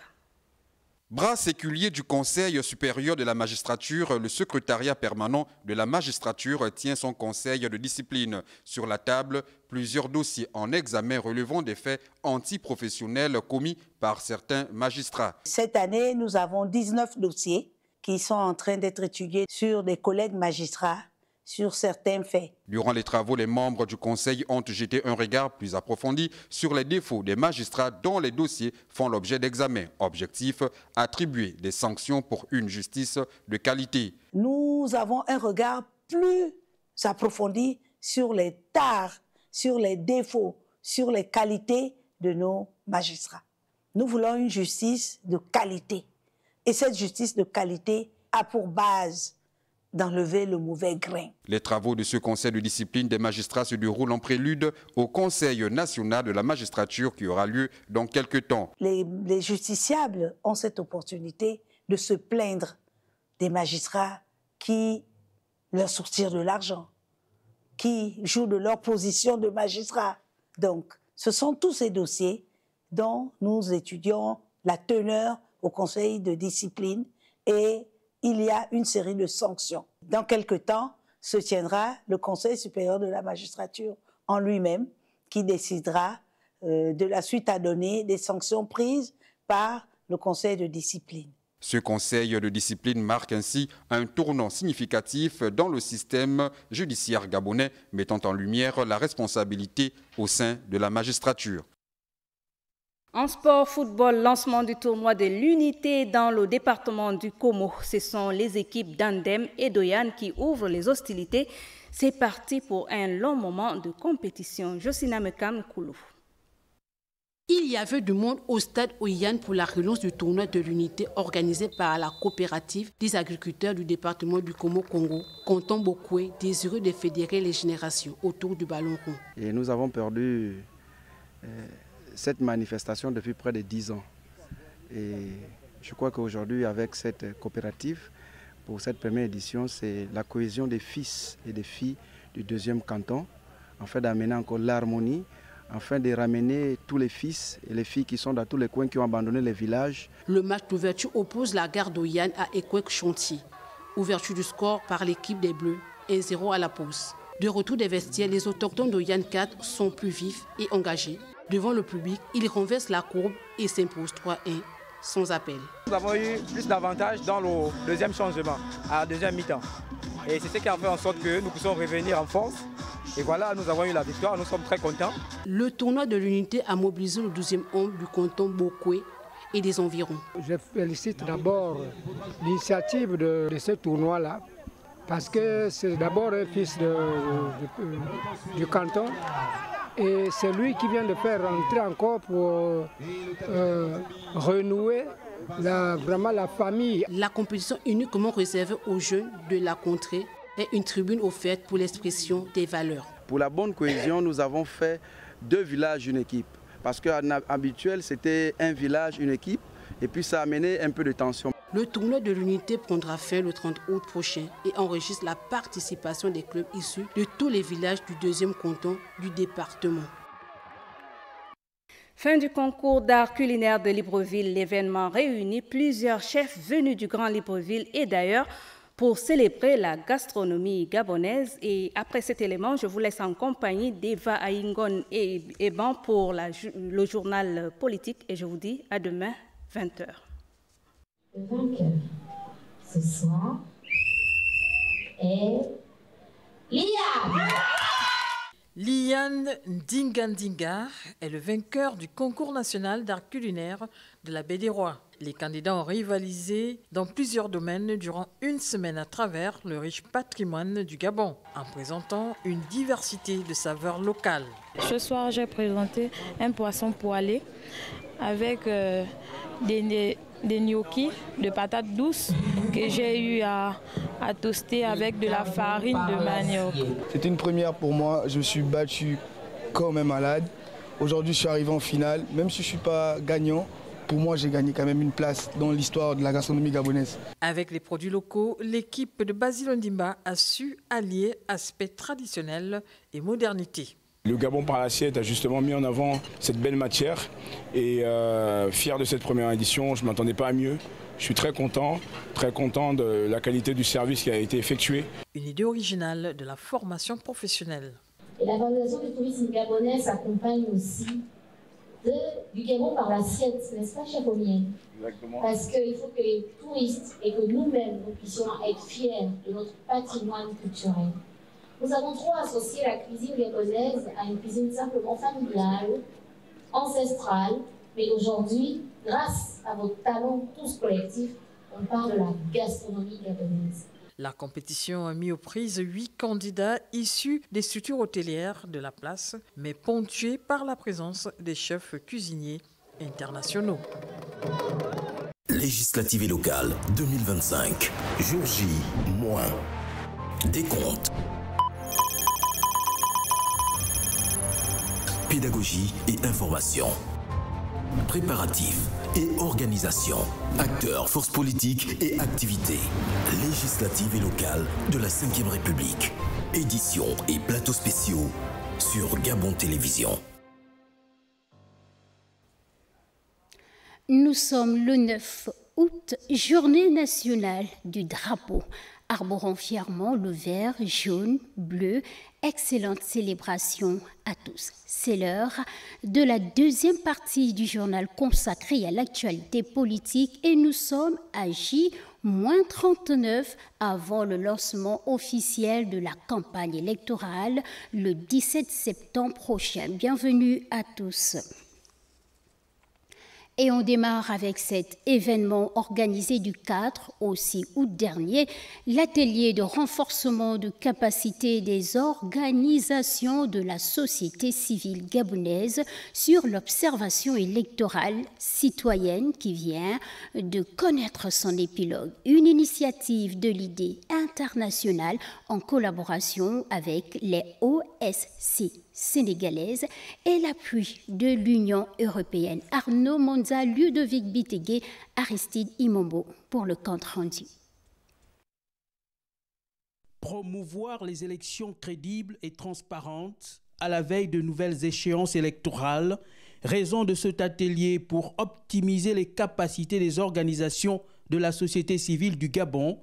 Bras séculier du Conseil supérieur de la magistrature, le secrétariat permanent de la magistrature tient son conseil de discipline. Sur la table, plusieurs dossiers en examen relevant des faits antiprofessionnels commis par certains magistrats. Cette année, nous avons 19 dossiers qui sont en train d'être étudiés sur des collègues magistrats sur certains faits. Durant les travaux, les membres du Conseil ont jeté un regard plus approfondi sur les défauts des magistrats dont les dossiers font l'objet d'examen. Objectif, attribuer des sanctions pour une justice de qualité. Nous avons un regard plus approfondi sur les tares, sur les défauts, sur les qualités de nos magistrats. Nous voulons une justice de qualité. Et cette justice de qualité a pour base d'enlever le mauvais grain. Les travaux de ce conseil de discipline des magistrats se déroulent en prélude au Conseil national de la magistrature qui aura lieu dans quelques temps. Les justiciables ont cette opportunité de se plaindre des magistrats qui leur sortirent de l'argent, qui jouent de leur position de magistrat. Donc, ce sont tous ces dossiers dont nous étudions la teneur au conseil de discipline et il y a une série de sanctions. Dans quelque temps, se tiendra le Conseil supérieur de la magistrature en lui-même qui décidera de la suite à donner des sanctions prises par le Conseil de discipline. Ce conseil de discipline marque ainsi un tournant significatif dans le système judiciaire gabonais, mettant en lumière la responsabilité au sein de la magistrature. En sport football, lancement du tournoi de l'unité dans le département du Komo. Ce sont les équipes d'Andem et d'Oyan qui ouvrent les hostilités. C'est parti pour un long moment de compétition. Josina Mekam Koulou. Il y avait du monde au stade Oyan pour la relance du tournoi de l'unité organisé par la coopérative des agriculteurs du département du Komo-Congo, Canton Bokwe, désireux de fédérer les générations autour du ballon rond. Et nous avons perdu cette manifestation depuis près de 10 ans. Et je crois qu'aujourd'hui, avec cette coopérative, pour cette première édition, c'est la cohésion des fils et des filles du deuxième canton, afin d'amener encore l'harmonie, afin de ramener tous les fils et les filles qui sont dans tous les coins qui ont abandonné les villages. Le match d'ouverture oppose la gare d'Oyan à Ekwek-Chantier. Ouverture du score par l'équipe des Bleus, 1-0 à la pause. De retour des vestiaires, les autochtones d'Oyan 4 sont plus vifs et engagés. Devant le public, ils renversent la courbe et s'imposent 3-1 sans appel. Nous avons eu plus d'avantages dans le deuxième changement, à la deuxième mi-temps. Et c'est ce qui a fait en sorte que nous puissions revenir en force. Et voilà, nous avons eu la victoire, nous sommes très contents. Le tournoi de l'unité a mobilisé le 12e homme du canton Bokwe et des environs. Je félicite d'abord l'initiative de ce tournoi-là, parce que c'est d'abord un fils du canton. Et c'est lui qui vient de faire rentrer encore pour renouer vraiment la famille. La compétition uniquement réservée aux jeunes de la contrée est une tribune offerte pour l'expression des valeurs. Pour la bonne cohésion, nous avons fait 2 villages, une équipe. Parce qu'en habituel, c'était un village, une équipe. Et puis ça a amené un peu de tension. Le tournoi de l'unité prendra fin le 30 août prochain et enregistre la participation des clubs issus de tous les villages du deuxième canton du département. Fin du concours d'art culinaire de Libreville. L'événement réunit plusieurs chefs venus du Grand Libreville et d'ailleurs pour célébrer la gastronomie gabonaise. Et après cet élément, je vous laisse en compagnie d'Eva Aïngon et Eban pour le journal politique et je vous dis à demain 20h. Le vainqueur ce soir est Liane. Liane Ndingandinga est le vainqueur du concours national d'art culinaire de la Baie des Rois. Les candidats ont rivalisé dans plusieurs domaines durant une semaine à travers le riche patrimoine du Gabon, en présentant une diversité de saveurs locales. Ce soir, j'ai présenté un poisson poêlé avec des gnocchis de patates douces que j'ai eu à toaster avec de la farine de manioc. C'est une première pour moi, je me suis battu comme un malade. Aujourd'hui, je suis arrivé en finale, même si je ne suis pas gagnant. Pour moi, j'ai gagné quand même une place dans l'histoire de la gastronomie gabonaise. Avec les produits locaux, l'équipe de Basile Ondimba a su allier aspect traditionnel et modernité. Le Gabon par l'assiette a justement mis en avant cette belle matière et fier de cette première édition, je ne m'attendais pas à mieux. Je suis très content de la qualité du service qui a été effectué. Une idée originale de la formation professionnelle. Et la valorisation du tourisme gabonais s'accompagne aussi du Gabon par l'assiette, n'est-ce pas, chef Omien? Exactement. Parce qu'il faut que les touristes et que nous-mêmes, nous puissions être fiers de notre patrimoine culturel. Nous avons trop associé la cuisine gabonaise à une cuisine simplement familiale, ancestrale, mais aujourd'hui, grâce à vos talents tous collectifs, on parle de la gastronomie gabonaise. La compétition a mis aux prises 8 candidats issus des structures hôtelières de la place, mais ponctués par la présence des chefs cuisiniers internationaux. Législative et locale 2025. Jour J, moins. Décompte. Pédagogie et information. Préparatifs et organisation. Acteurs, forces politiques et activités. Législatives et locales de la 5e République. Éditions et plateaux spéciaux sur Gabon Télévision. Nous sommes le 9 août, journée nationale du drapeau. Arborons fièrement le vert, jaune, bleu. Excellente célébration à tous. C'est l'heure de la deuxième partie du journal consacré à l'actualité politique et nous sommes à J-39 avant le lancement officiel de la campagne électorale le 17 septembre prochain. Bienvenue à tous. Et on démarre avec cet événement organisé du 4 au 6 août dernier, l'atelier de renforcement de capacité des organisations de la société civile gabonaise sur l'observation électorale citoyenne qui vient de connaître son épilogue. Une initiative de l'idée internationale en collaboration avec les OSC sénégalaise et l'appui de l'Union européenne. Arnaud Monza, Ludovic Bitegué, Aristide Imombo pour le compte rendu. Promouvoir les élections crédibles et transparentes à la veille de nouvelles échéances électorales, raison de cet atelier pour optimiser les capacités des organisations de la société civile du Gabon,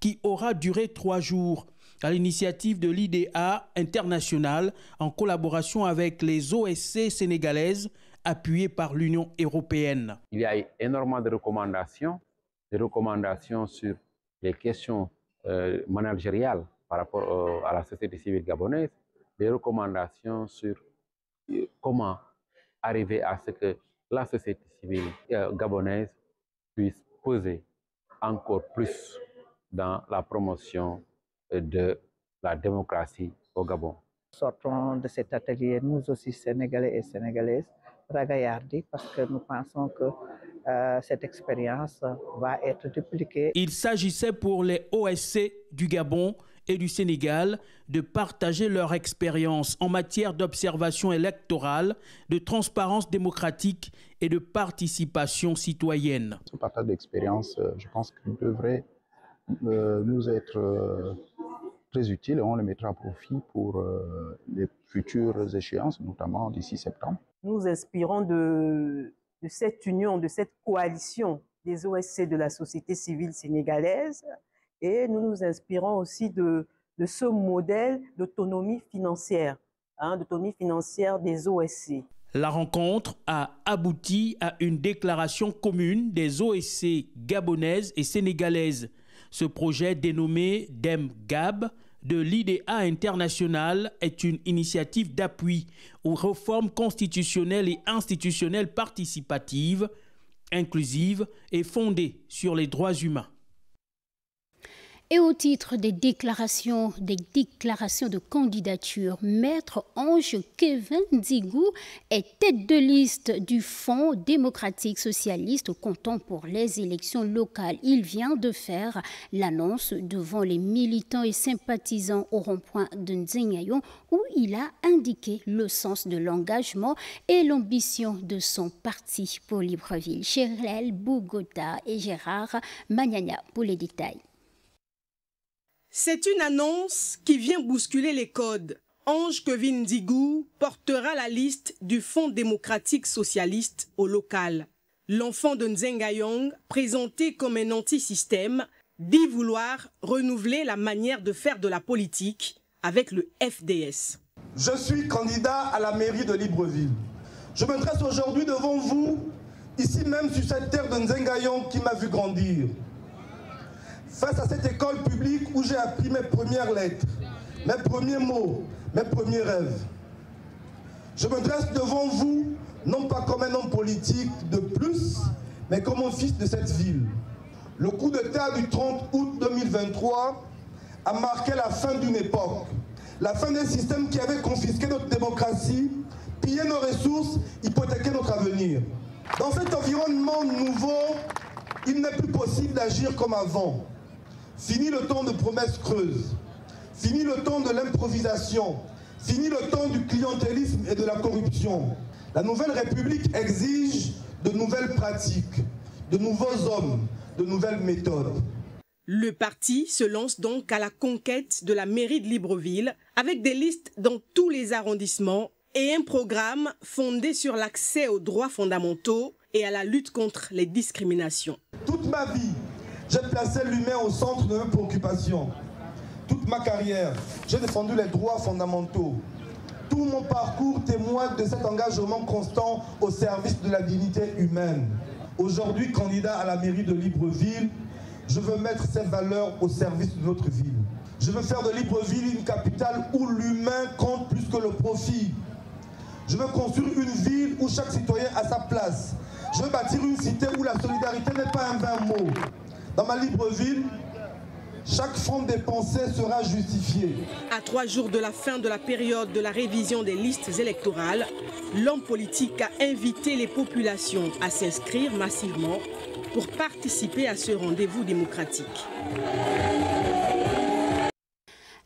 qui aura duré 3 jours. À l'initiative de l'IDA internationale en collaboration avec les OSC sénégalaises appuyées par l'Union européenne. Il y a énormément de recommandations sur les questions managériales par rapport à la société civile gabonaise, des recommandations sur comment arriver à ce que la société civile gabonaise puisse peser encore plus dans la promotion de la démocratie au Gabon. Sortons de cet atelier, nous aussi Sénégalais et Sénégalaises, ragaillardis parce que nous pensons que cette expérience va être dupliquée. Il s'agissait pour les OSC du Gabon et du Sénégal de partager leur expérience en matière d'observation électorale, de transparence démocratique et de participation citoyenne. Ce partage d'expérience, je pense qu'il devrait nous être très utile et on le mettra à profit pour les futures échéances, notamment d'ici septembre. Nous inspirons de cette union, de cette coalition des OSC de la société civile sénégalaise et nous nous inspirons aussi de ce modèle d'autonomie financière, d'autonomie financière des OSC. La rencontre a abouti à une déclaration commune des OSC gabonaises et sénégalaises. Ce projet dénommé DEM-GAB de l'IDA internationale est une initiative d'appui aux réformes constitutionnelles et institutionnelles participatives, inclusives et fondées sur les droits humains. Et au titre des déclarations de candidature, Maître Ange Kevin Digou est tête de liste du Fonds démocratique socialiste comptant pour les élections locales. Il vient de faire l'annonce devant les militants et sympathisants au rond-point de Nzengayon où il a indiqué le sens de l'engagement et l'ambition de son parti pour Libreville. Chérel Bougota et Gérard Magnagna pour les détails. C'est une annonce qui vient bousculer les codes. Ange Kevin Digou portera la liste du Fonds démocratique socialiste au local. L'enfant de Nzengayong, présenté comme un anti-système, dit vouloir renouveler la manière de faire de la politique avec le FDS. Je suis candidat à la mairie de Libreville. Je me dresse aujourd'hui devant vous, ici même sur cette terre de Nzengayong qui m'a vu grandir. Face à cette école publique où j'ai appris mes premières lettres, mes premiers mots, mes premiers rêves. Je me dresse devant vous, non pas comme un homme politique de plus, mais comme un fils de cette ville. Le coup d'État du 30 août 2023 a marqué la fin d'une époque, la fin d'un système qui avait confisqué notre démocratie, pillé nos ressources, hypothéqué notre avenir. Dans cet environnement nouveau, il n'est plus possible d'agir comme avant. Fini le temps de promesses creuses. Fini le temps de l'improvisation. Fini le temps du clientélisme et de la corruption. La nouvelle République exige de nouvelles pratiques, de nouveaux hommes, de nouvelles méthodes. Le parti se lance donc à la conquête de la mairie de Libreville avec des listes dans tous les arrondissements et un programme fondé sur l'accès aux droits fondamentaux et à la lutte contre les discriminations. Toute ma vie, j'ai placé l'humain au centre de mes préoccupations. Toute ma carrière, j'ai défendu les droits fondamentaux. Tout mon parcours témoigne de cet engagement constant au service de la dignité humaine. Aujourd'hui, candidat à la mairie de Libreville, je veux mettre ces valeurs au service de notre ville. Je veux faire de Libreville une capitale où l'humain compte plus que le profit. Je veux construire une ville où chaque citoyen a sa place. Je veux bâtir une cité où la solidarité n'est pas un vain mot. Dans ma Libreville, chaque franc dépensé sera justifié. À 3 jours de la fin de la période de la révision des listes électorales, l'homme politique a invité les populations à s'inscrire massivement pour participer à ce rendez-vous démocratique.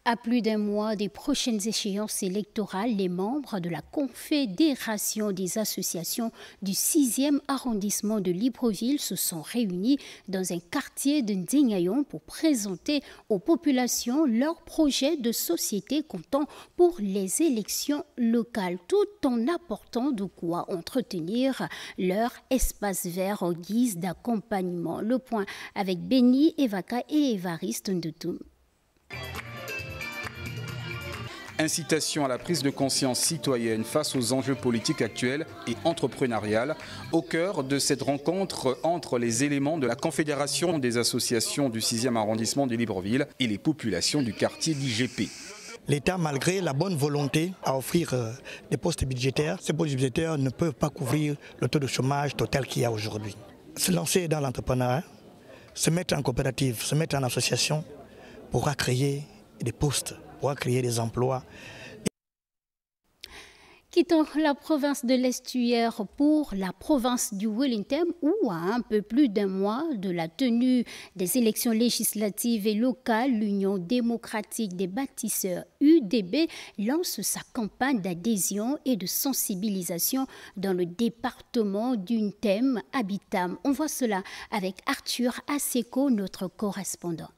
À plus d'un mois des prochaines échéances électorales, les membres de la Confédération des associations du 6e arrondissement de Libreville se sont réunis dans un quartier de Nzengayong pour présenter aux populations leur projet de société comptant pour les élections locales, tout en apportant de quoi entretenir leur espace vert en guise d'accompagnement. Le point avec Benny, Evaka et Évariste Ndoutoum. Incitation à la prise de conscience citoyenne face aux enjeux politiques actuels et entrepreneuriales, au cœur de cette rencontre entre les éléments de la Confédération des associations du 6e arrondissement de Libreville et les populations du quartier d'IGP. L'État, malgré la bonne volonté à offrir des postes budgétaires, ces postes budgétaires ne peuvent pas couvrir le taux de chômage total qu'il y a aujourd'hui. Se lancer dans l'entrepreneuriat, se mettre en coopérative, se mettre en association pourra créer des postes, pourra créer des emplois. Quittons la province de l'Estuaire pour la province du Wellington où, à un peu plus d'un mois de la tenue des élections législatives et locales, l'Union démocratique des bâtisseurs UDB lance sa campagne d'adhésion et de sensibilisation dans le département d'une thème Habitam. On voit cela avec Arthur Aseko, notre correspondant.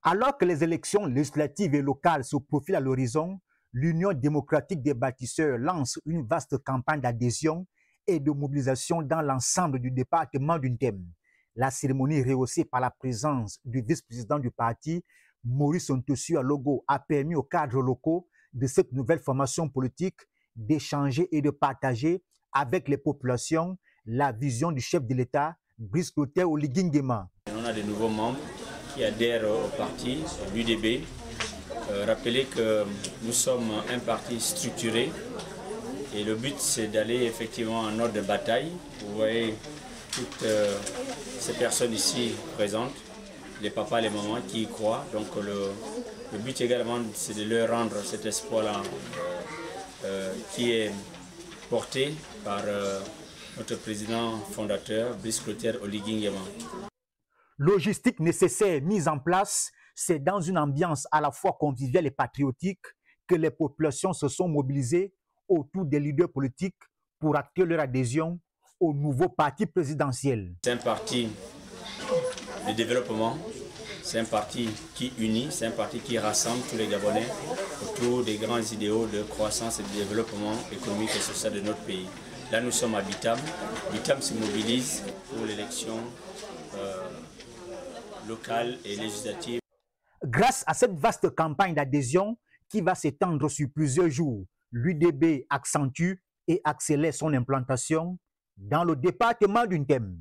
Alors que les élections législatives et locales se profilent à l'horizon, l'Union démocratique des bâtisseurs lance une vaste campagne d'adhésion et de mobilisation dans l'ensemble du département d'une thème. La cérémonie rehaussée par la présence du vice-président du parti, Maurice Ontossu Alogo, a permis aux cadres locaux de cette nouvelle formation politique d'échanger et de partager avec les populations la vision du chef de l'État, Brice Clotaire Oligui Nguema. On a de nouveaux membres qui adhèrent au parti, l'UDB. Rappelez que nous sommes un parti structuré et le but c'est d'aller effectivement en ordre de bataille. Vous voyez toutes ces personnes ici présentes, les papas, les mamans qui y croient. Donc le but également c'est de leur rendre cet espoir-là qui est porté par notre président fondateur, Brice Clotaire Oligui Nguema. Logistique nécessaire mise en place, c'est dans une ambiance à la fois conviviale et patriotique que les populations se sont mobilisées autour des leaders politiques pour acter leur adhésion au nouveau parti présidentiel. C'est un parti de développement, c'est un parti qui unit, c'est un parti qui rassemble tous les Gabonais autour des grands idéaux de croissance et de développement économique et social de notre pays. Là, nous sommes à Bitam. Bitam se mobilise pour l'élection locale et législative. Grâce à cette vaste campagne d'adhésion qui va s'étendre sur plusieurs jours, l'UDB accentue et accélère son implantation dans le département d'Untem.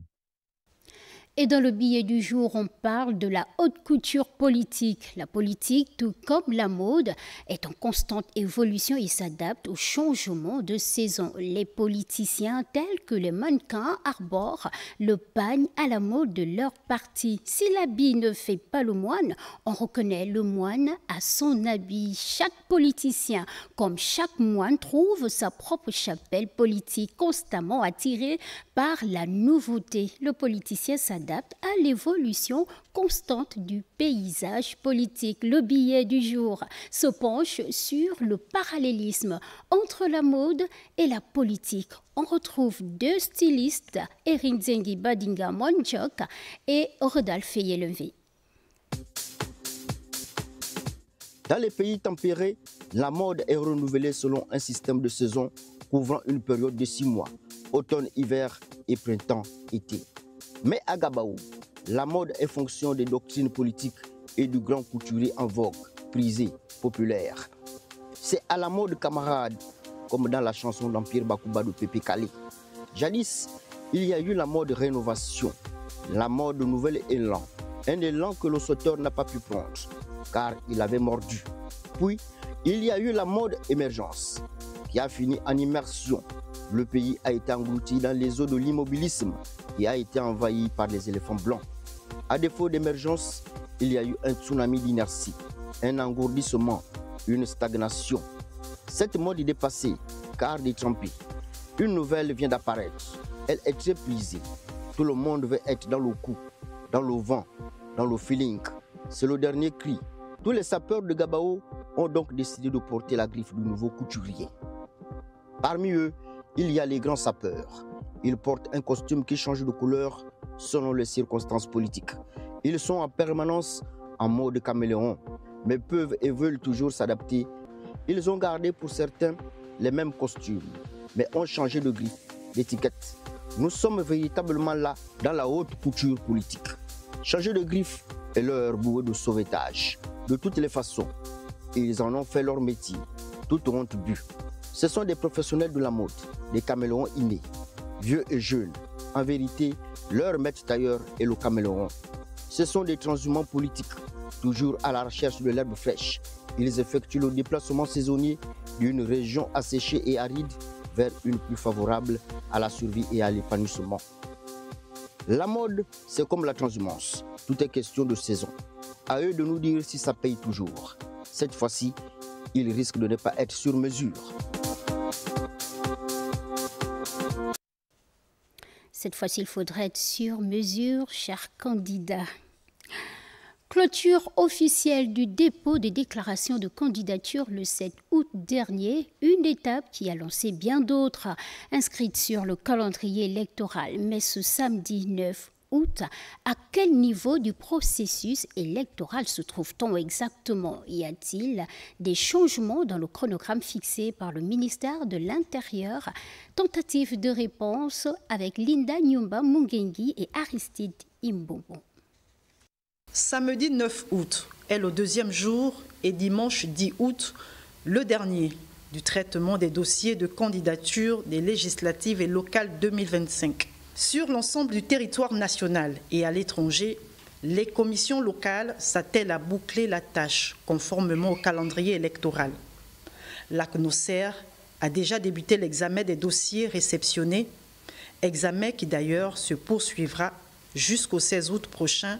Et dans le billet du jour, on parle de la haute couture politique. La politique, tout comme la mode, est en constante évolution et s'adapte aux changements de saison. Les politiciens, tels que les mannequins, arborent le pagne à la mode de leur parti. Si l'habit ne fait pas le moine, on reconnaît le moine à son habit. Chaque politicien, comme chaque moine, trouve sa propre chapelle politique, constamment attiré par la nouveauté. Le politicien s'adapte à l'évolution constante du paysage politique. Le billet du jour se penche sur le parallélisme entre la mode et la politique. On retrouve deux stylistes, Erin Zengi Badinga Monchok et Rodolphe Yelevé. Dans les pays tempérés, la mode est renouvelée selon un système de saison couvrant une période de 6 mois, automne, hiver et printemps, été. Mais à Gabaou, la mode est fonction des doctrines politiques et du grand couturier en vogue, prisé, populaire. C'est à la mode camarade, comme dans la chanson d'Empire Bakuba de Pépé Kali. Jadis, il y a eu la mode rénovation, la mode nouvel élan, un élan que le sauteur n'a pas pu prendre, car il avait mordu. Puis, il y a eu la mode émergence, qui a fini en immersion. Le pays a été englouti dans les eaux de l'immobilisme et a été envahi par les éléphants blancs. À défaut d'émergence, il y a eu un tsunami d'inertie, un engourdissement, une stagnation. Cette mode est dépassée, car détrempée. Une nouvelle vient d'apparaître. Elle est très prisée. Tout le monde veut être dans le coup, dans le vent, dans le feeling. C'est le dernier cri. Tous les sapeurs de Gabao ont donc décidé de porter la griffe du nouveau couturier. Parmi eux, il y a les grands sapeurs. Ils portent un costume qui change de couleur selon les circonstances politiques. Ils sont en permanence en mode caméléon, mais peuvent et veulent toujours s'adapter. Ils ont gardé pour certains les mêmes costumes, mais ont changé de grille, d'étiquette. Nous sommes véritablement là dans la haute couture politique. Changer de griffe est leur bouée de sauvetage. De toutes les façons, ils en ont fait leur métier, toute honte due. Ce sont des professionnels de la mode, des caméléons innés, vieux et jeunes. En vérité, leur maître tailleur est le caméléon. Ce sont des transhumants politiques, toujours à la recherche de l'herbe fraîche. Ils effectuent le déplacement saisonnier d'une région asséchée et aride vers une plus favorable à la survie et à l'épanouissement. La mode, c'est comme la transhumance. Tout est question de saison. À eux de nous dire si ça paye toujours. Cette fois-ci, ils risquent de ne pas être sur mesure. Cette fois-ci, il faudrait être sur mesure, chers candidats. Clôture officielle du dépôt des déclarations de candidature le 7 août dernier, une étape qui a lancé bien d'autres inscrites sur le calendrier électoral. Mais ce samedi 9 août, à quel niveau du processus électoral se trouve-t-on exactement? Y a-t-il des changements dans le chronogramme fixé par le ministère de l'Intérieur? Tentative de réponse avec Linda Nyumba Mungengi et Aristide Imbombo. Samedi 9 août est le deuxième jour et dimanche 10 août, le dernier du traitement des dossiers de candidature des législatives et locales 2025. Sur l'ensemble du territoire national et à l'étranger, les commissions locales s'attellent à boucler la tâche conformément au calendrier électoral. La CNOSER a déjà débuté l'examen des dossiers réceptionnés, examen qui d'ailleurs se poursuivra jusqu'au 16 août prochain,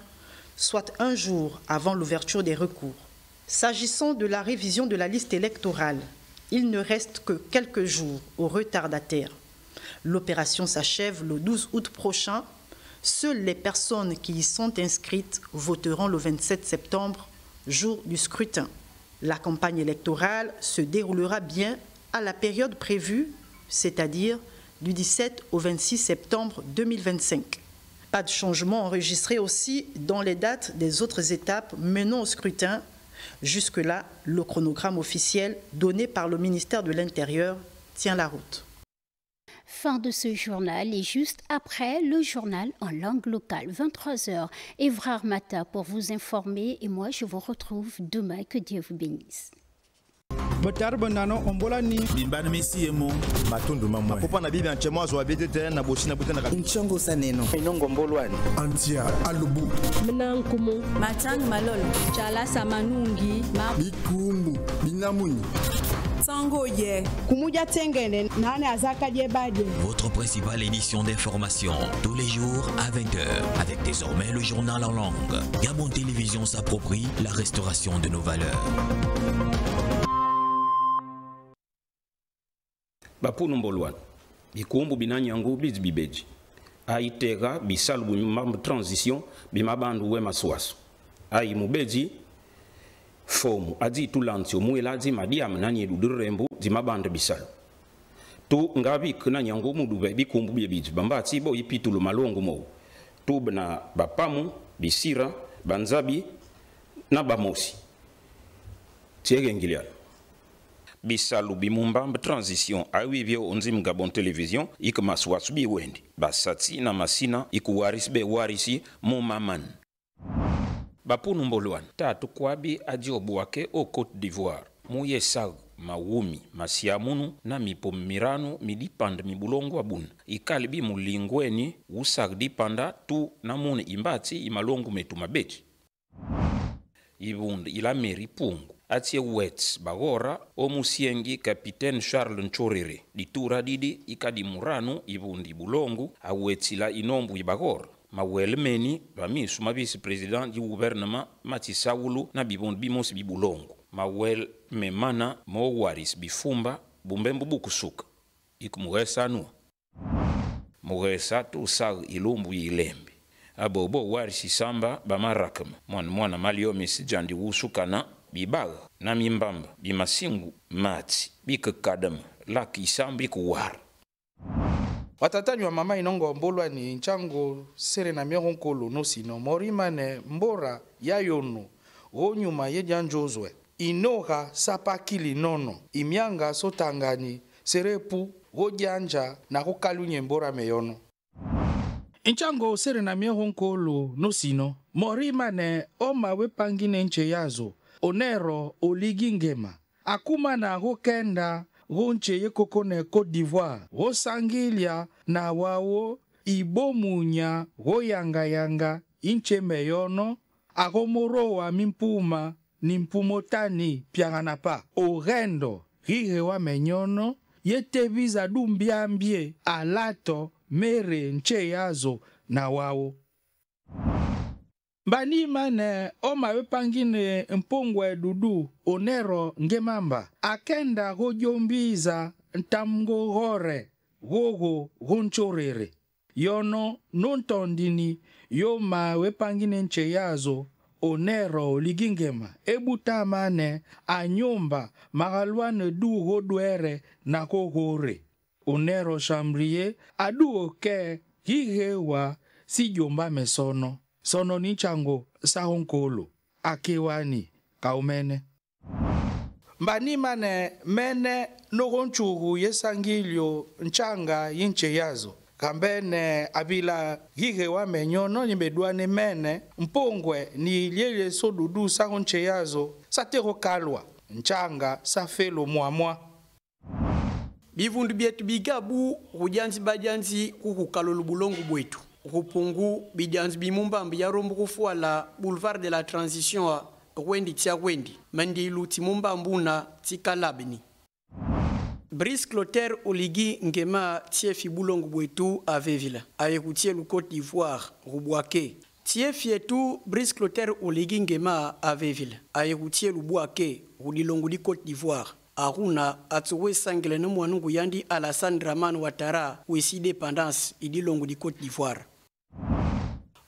soit un jour avant l'ouverture des recours. S'agissant de la révision de la liste électorale, il ne reste que quelques jours au retardataire. L'opération s'achève le 12 août prochain. Seules les personnes qui y sont inscrites voteront le 27 septembre, jour du scrutin. La campagne électorale se déroulera bien à la période prévue, c'est-à-dire du 17 au 26 septembre 2025. Pas de changement enregistré aussi dans les dates des autres étapes menant au scrutin, Jusque-là, le chronogramme officiel donné par le ministère de l'Intérieur tient la route. Fin de ce journal et juste après le journal en langue locale, 23h. Evrar Mata pour vous informer et moi je vous retrouve demain. Que Dieu vous bénisse. Botar bonano ombola ni bimbana mesi emo matundu mamwe mapopa na bibi anchemo azo abedete na bosina butana ka nchongo saneno inongo mbolwani antia alubu mnankumu matang malolo chala samanungi bikumbu binamuni sango ye kumuja tengene nane azaka je badje. Votre principale édition d'information tous les jours à 20h avec désormais le journal en langue. Gabon Télévision s'approprie la restauration de nos valeurs. Bapunu mbolwan bikumbu binanyangu bibeji aitega bisalu bimambo transition bimabandu we maswaso ai mubeji fomu adi tulanti omuelazi madiam nani edurembu dimabande bisalu tu ngabi kuna nyangu mudube bikumbu bibeji bambati bo ipitulu malongo mo tu bna bapamu bisira banzabi na bamosi tiege ngilian bisalu bimumbamba transition awivyo onzim Gabon Télévision ikamaswasu biwendi basati na masina ikuwaris be warisi mumaman bapunu mbolwan tatu kwabi adiobu wake o Côte d'Ivoire muye sag mawumi masiamunu na mipomirano midipanda mibulongo abun ikalibi mulingweni usag dipanda tu namune imbati imalongo metu mabeti ibund ila meri pungu atie wets bagora o musiengi Capitaine Charles Nchorere ditura didi ikadi murano ibundi bulongu awetsila inombu ibagora mawelmeni bamisu mabisi president du gouvernement Matisawulu na bibondi bimosi bibulongu mawel memana mo waris bifumba bumbembu bukusuka ikumuhesa nu muhesa tu sag ilumbu ilembi abobo warisi samba bamarakam mwana malio misijandi usukana bibaga na mimbamba bimasingu mati bikakadam laki isambi kuwar watatani wa mama inongo mbolwa ni nchango sere na mieronkolo no sino morimane mbora yayono onyuma yejanjozwe inoga sapakili nono imianga sotangani serepu gojanja na kukalunye mbora meyono inchango sere na mieronkolo no sino morimane oma wepangine nche yazo onero oligi ngema akuma na hokenda gonche yekokone Côte d'Ivoire gosangilia na wao ibomunya goyanga inche meyono agomoro wa mimpuma nimpumotani piaganapa orendo rigewa menyono yetebiza dumbiambie alato mere nche yazo na wao Bani mane oma wepangine mpongwe dudu onero ngemamba akenda gojombiza ntamgo gore gogo gonchorere yono nontondini yoma wepangine nche yazo onero ligingema ebuta mane anyumba magalwane du godwere na kogore onero chambrier adu oke higewa si jomba mesono sono ni chango sahonkolo akewani kaumene mbani mene nogonchugu yesangilio nchanga yinche yazo kambene abila gige wa menyono nyimedwane mene mpongwe ni liele sodudu sahonche yazo satero kalwa nchanga safelo mwamwa bivundu byetu bigabu kujanzi bajanzi kukukalolu bulongu bwetu kupungu bijanzi bimumbambi ya rombu kufuala boulevard de la transition wendi tia wendi mandilu timumbambuna tikalabini Brice Clotaire oligi ngema tiefi bulongu bwetu avevila ayekutie lu Côte d'Ivoire rubwake tiefi etu Brice Clotaire oligi ngema avevila ayekutie lu bwake rudilongu di Côte d'Ivoire aruna atsuwe sangile na mwanungu yandi Alassane Dramane Ouattara wesi dépendance idilongu di Côte d'Ivoire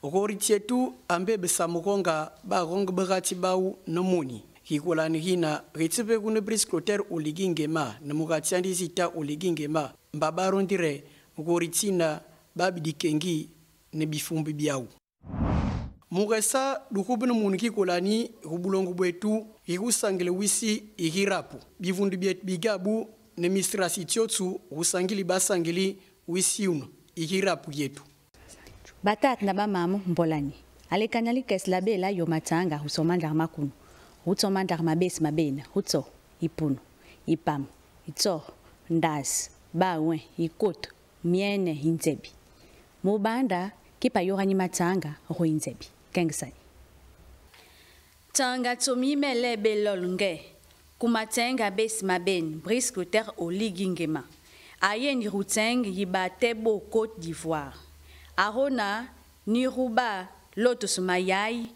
Okoritietu ambebe samukonga ba ronga bagati bau namoni hikolani hina retipe kune Brice Clotaire oligi ngema na mugati andi zita oligi ngema mbabarondire okoritina babi dikengi ne bifumbi biau muresa dukubino muniki kolani rubulongo bwetu irusangile wisi irirapu bivundu bietu bigabu ne mistrasi tiotsu rusangili basangili wisi uno irirapu yetu batat na bamamo mbolani alekanyali kesla bela yo matanga husomandar makunu hutsomandar mabesi mabena hutso ipunu ipam itso ndas bawe ikoto miene hinzebi mubanda kipa yorani matanga ho hinzebi kengsani tanga tsomi mele belolnge kumatenga besi maben briscoter oligingema ayeni ruteng yibate bo Côte d'Ivoire arona ni ruba lotus mayai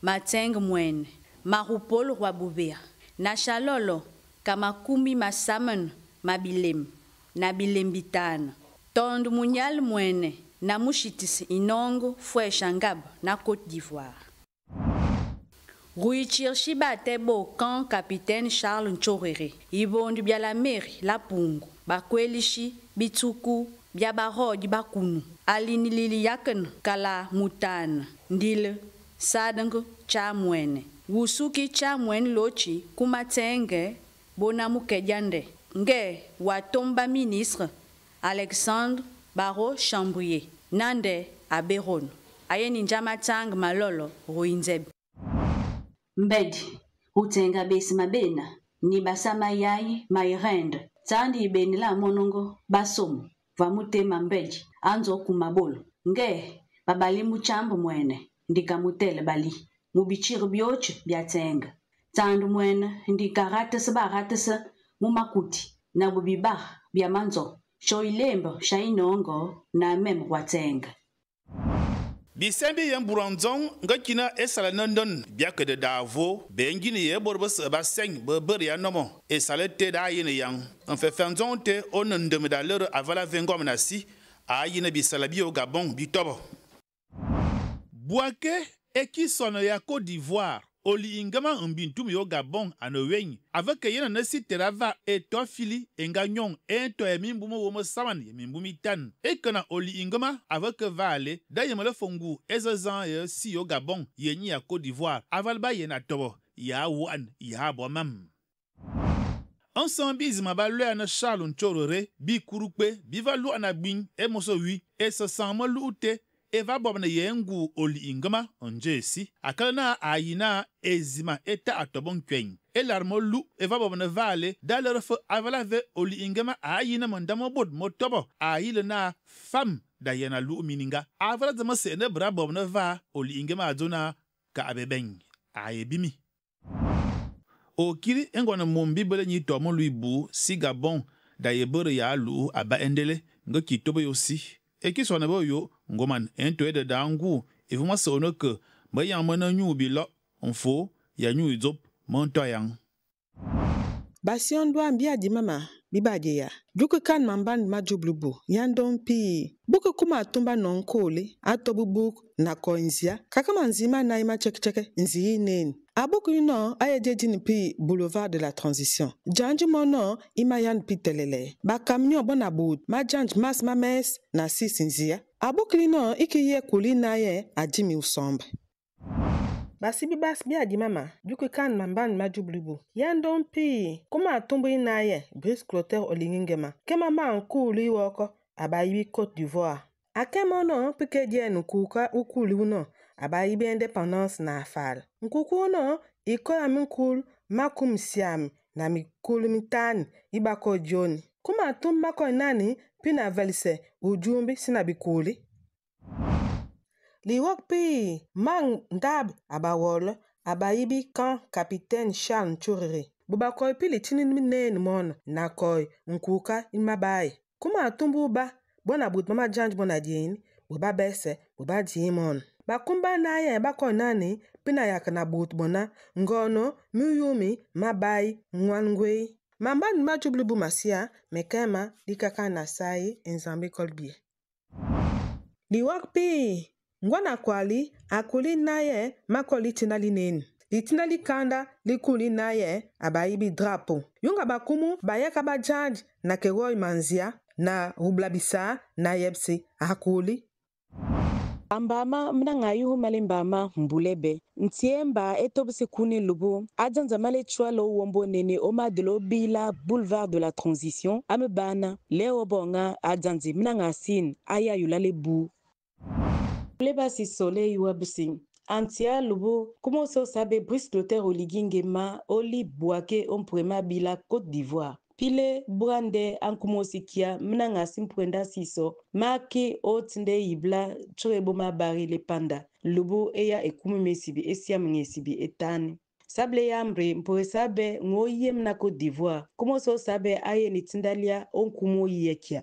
mateng mwen marupol rwabubea na shalolo kama kumi masamen mabilem na bilembitana tondu munyal mwene na mushitis inongo fwe shangab na Côte d'Ivoire Ruichir shibate bo kan capitaine Charles Nchorere ibondu bya la meri la pungu bakwelishi bituku bya barodi bakunu alini lili yaken kala mutana ndile sadango cha mwene wusuki cha mwene lochi kumatenge bona mukejande nge watomba ministre Alexandre Baro Chambrier nande aberon ayeni njama tang malolo ruinzeb mbedi utenga besi mabena ni basama yai mairende tandi ibeni la monongo basomu vamutema mbeji anzo kumabolo nge babali muchambo mwene ndikamutele bali mubichiri byoche byatenga tandu mwene ndikaratese baratese mumakuti na bubiba bya manzo shoilembo shainongo na mem watenga bisembi yen buronzong nga kina esala nondon biake de davo bengini ye borbos ba seng beber ya nomo esale te da yene yang en fait fenzon te onondem da leur avala vengom nasi a yene bisala bi au Gabon bitobo Boake eki sono ya Côte d'Ivoire oli ingama mbintum yo Gabon anowen avec yena nasi terava etofili enganyon ento emimbumo womo saman yemimbumi tan ekana oli ingama avec vale da yemele fongu ezazan ye si yo Gabon yenyi ya Côte d'Ivoire avalba yena tobo ya wan ya bomam ensemble ma balwe ana Charles Nchorere bi kurupe bi valu ana bin emoso wi esasamo lute eva bobna yengu oli ingama onjesi akalana ayina ezima eta atobon kwen elarmo lu eva bobna vale dalerfo avalave oli ingama ayina mondamo bod motobo ayilena fam da yana lu mininga avala zama sene bra bobna va oli ingama azona ka abeben ayebimi okiri engona mombi bele nyi tomo luibu si Gabon da yebere ya lu aba endele ngoki tobo yosi eki sona boyo ngoman ento de dangu ifuma sono ke bayan mana nyu bilo onfo ya nyu izop montoyang Basion doa mbia di mama bibaje ya juke kan mamban majublubu yandon pi buke kuma tumba nonkole atobubuk na koinzia kakama nzima na ima cheke nzi nen aboku no ayejeji ni pi boulevard de la transition janji mono ima yan pi telele ba camion bona bout ma janj mas mames na sisinzia aboku no ikiye kuli na ye ajimi usombe Basi bibas bia di mama juke kan mamban majublubu yandon pi kuma tumbo inaye bris cloter olingingema kema ma nkuli woko abayi Côte d'Ivoire akema no pike die nukuka ukuli uno abayi bi independence na afal nkuku no iko ya minkul makum siam na mikul mitani ibako joni kuma tumba ko nani pina valise ujumbi sina bikuli Liwok pi mang ndab abawol abayibi kan capitaine Charles Nchorere bubakoy pili tinin minen mon nakoy nkuka inmabaye kuma tumbu ba bona but mama janj bona dien buba bese buba diemon bakumba naye bako nani pina yakana but bona ngono muyumi mabai ngwangwe mamban majublubu masia mekema dikaka na sai enzambe kolbie Liwok pi Ngwana kwali akuli naye makoli tinali neni. Litinali kanda likuli naye abayibi drapo. Yunga bakumu bayeka ba janj na keroy manzia na rublabisa na yepsi akuli. ambama mnanga yuhu malimbama mbulebe ntiemba etobse kuni lubu ajanza male chwalo wombo nene oma de l'obila boulevard de la transition amebana leo bonga ajanzi mnanga sin aya yulale bu leba si soleil wabsi antia lubu comment so sabe Brice Clotaire Oligingema Oli Bouaké omprema bila Côte d'Ivoire pile brande ankumosikia mnanga simprenda siso maki otinde ibla chorebo mabari le panda lubu eya ekumi mesibi esia mngesibi etani sable yambre mpore sabe ngoye mna Côte d'Ivoire comment so sabe aye nitindalia onkumo yekia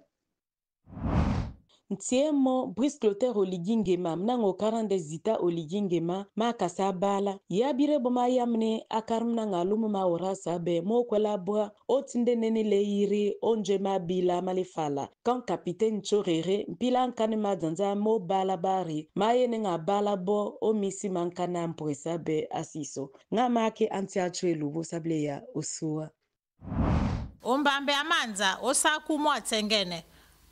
Ntiemo Brice Clotaire Oligingema mnango 40 zita Oligingema makasa bala yabire boma yamne akarmna ngalumu ma ora sabe mo kwelabwa otinde nene leiri onje mabila malefala quand capitaine Chorere mpila nkane madanza mo bala bari mayene nga bala bo omisi mankana mpore sabe asiso ngamake antiachwe lubo sable ya osua Ombambe amanza osakumo atengene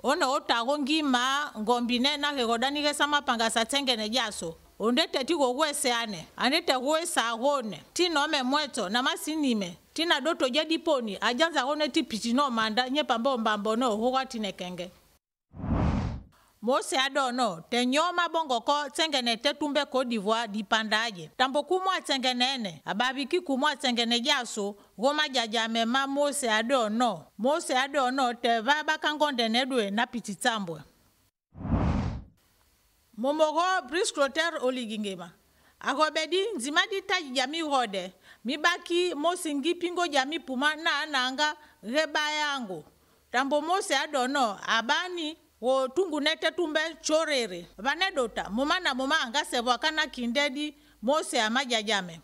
Ono otago ngima ngombine na kegodani kesa mapanga satengene jaso. Ondete tigo wese ane. Anete wese agone. Tino me mweto na masinime. Tina doto jadi poni. Ajanza agone ti pitino manda. Nye pambo mbambo no huwa tinekenge. Mose adono. Tenyoma bongo ko tengene tetumbe Côte d'Ivoire di pandaje. Tambo kumwa tengenene. Ababiki kumwa tengene jaso. Goma jajame ma Mose adono. Mose adono te vaba kangonde nedwe na pititambwe. Momogo Brice Clotaire Oligingema. Agobedi nzimadi taji jami rode. Mibaki Mose ngipingo jami puma na ananga reba yangu. Tambo Mose adono abani wo tungu nete tumbe Chorere. Vanedota mumana muma anga sewa kana kindedi Mose amajajame.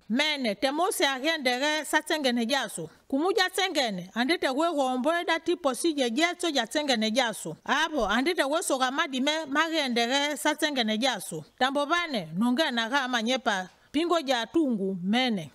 Mene te Mose agendere satengene jaso. Kumuja tengene andete we romboe dati posije jeto ja tengene jaso. Abo andete we sogamadi me magendere satengene jaso. Tambo bane nonge na gama nyepa pingo ja tungu mene.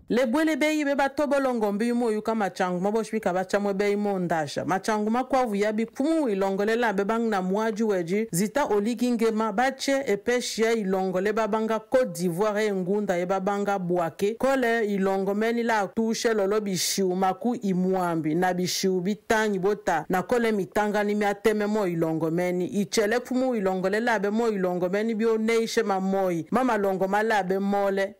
Le bwele beyi beba tobolongo mbimo yuka machangu maboshwika bachamwe beyi mondasha. Machangu makwavu yabi pumu ilongole la bebang na mwaju weji zita Oligingema bache epeshia ilongole babanga Côte d'Ivoire ngunda ye babanga Bouaké. Kole ilongomeni la touche lolo bishiu maku imuambi na bishiu bitanyi bota na kole mitanga ni miateme mo ilongomeni. Ichele pumu ilongole la be mo ilongomeni bio neishe mamoi. Mama longo malabe mole.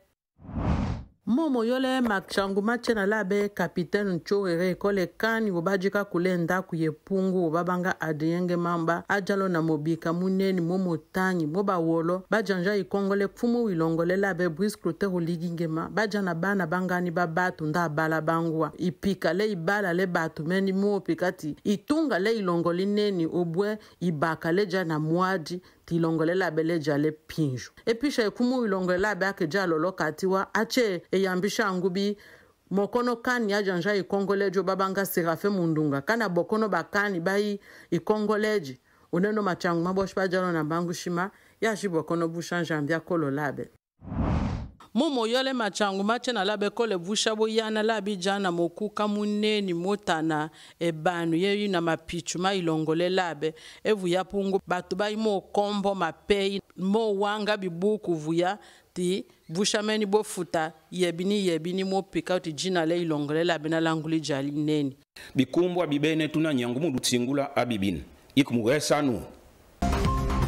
Momo yole machangu machena labe capitaine Nchorere kole kani wabajika kulenda kuyepungu wababanga adiyenge mamba ajalo na mobika muneni momo tanyi moba wolo bajanja ikongole fumu wilongole labe Brice Clotaire Oligingema bajana bana bangani babatu nda bala bangwa ipika le ibala le batu meni mo pikati itunga le ilongoli neni obwe ibaka le jana mwadi tilongole la bele jale pinjo episha ekumu ilongole la be akeja lolo katiwa ache eyambisha ngubi mokono kani ajanja ikongolejo babanga Serafe Mundunga kana bokono bakani bai ikongoleji uneno machangu mabosh bajalo na bangushima ya jibokono bushanja mbia kolo labe Momo yole machangu machena labe kole vushabo yana labi jana moku kamuneni motana ebanu yeyu na mapichu ma ilongole labe evu yapungu batu bai mo kombo mapei mo wanga bibuku vuya ti vushameni bofuta yebini mo pikauti jina le ilongole labe na languli jali neni bikumbwa bibene tuna nyangumu dutsingula abibin ikumuwesanu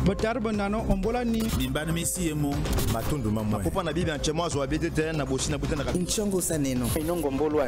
Botarbo nano ombola ni bimbana mesi emo matundu mamwe Popa na bibi anchemwa zo abete te na bosi na butena nchongo saneno inongo mbolwa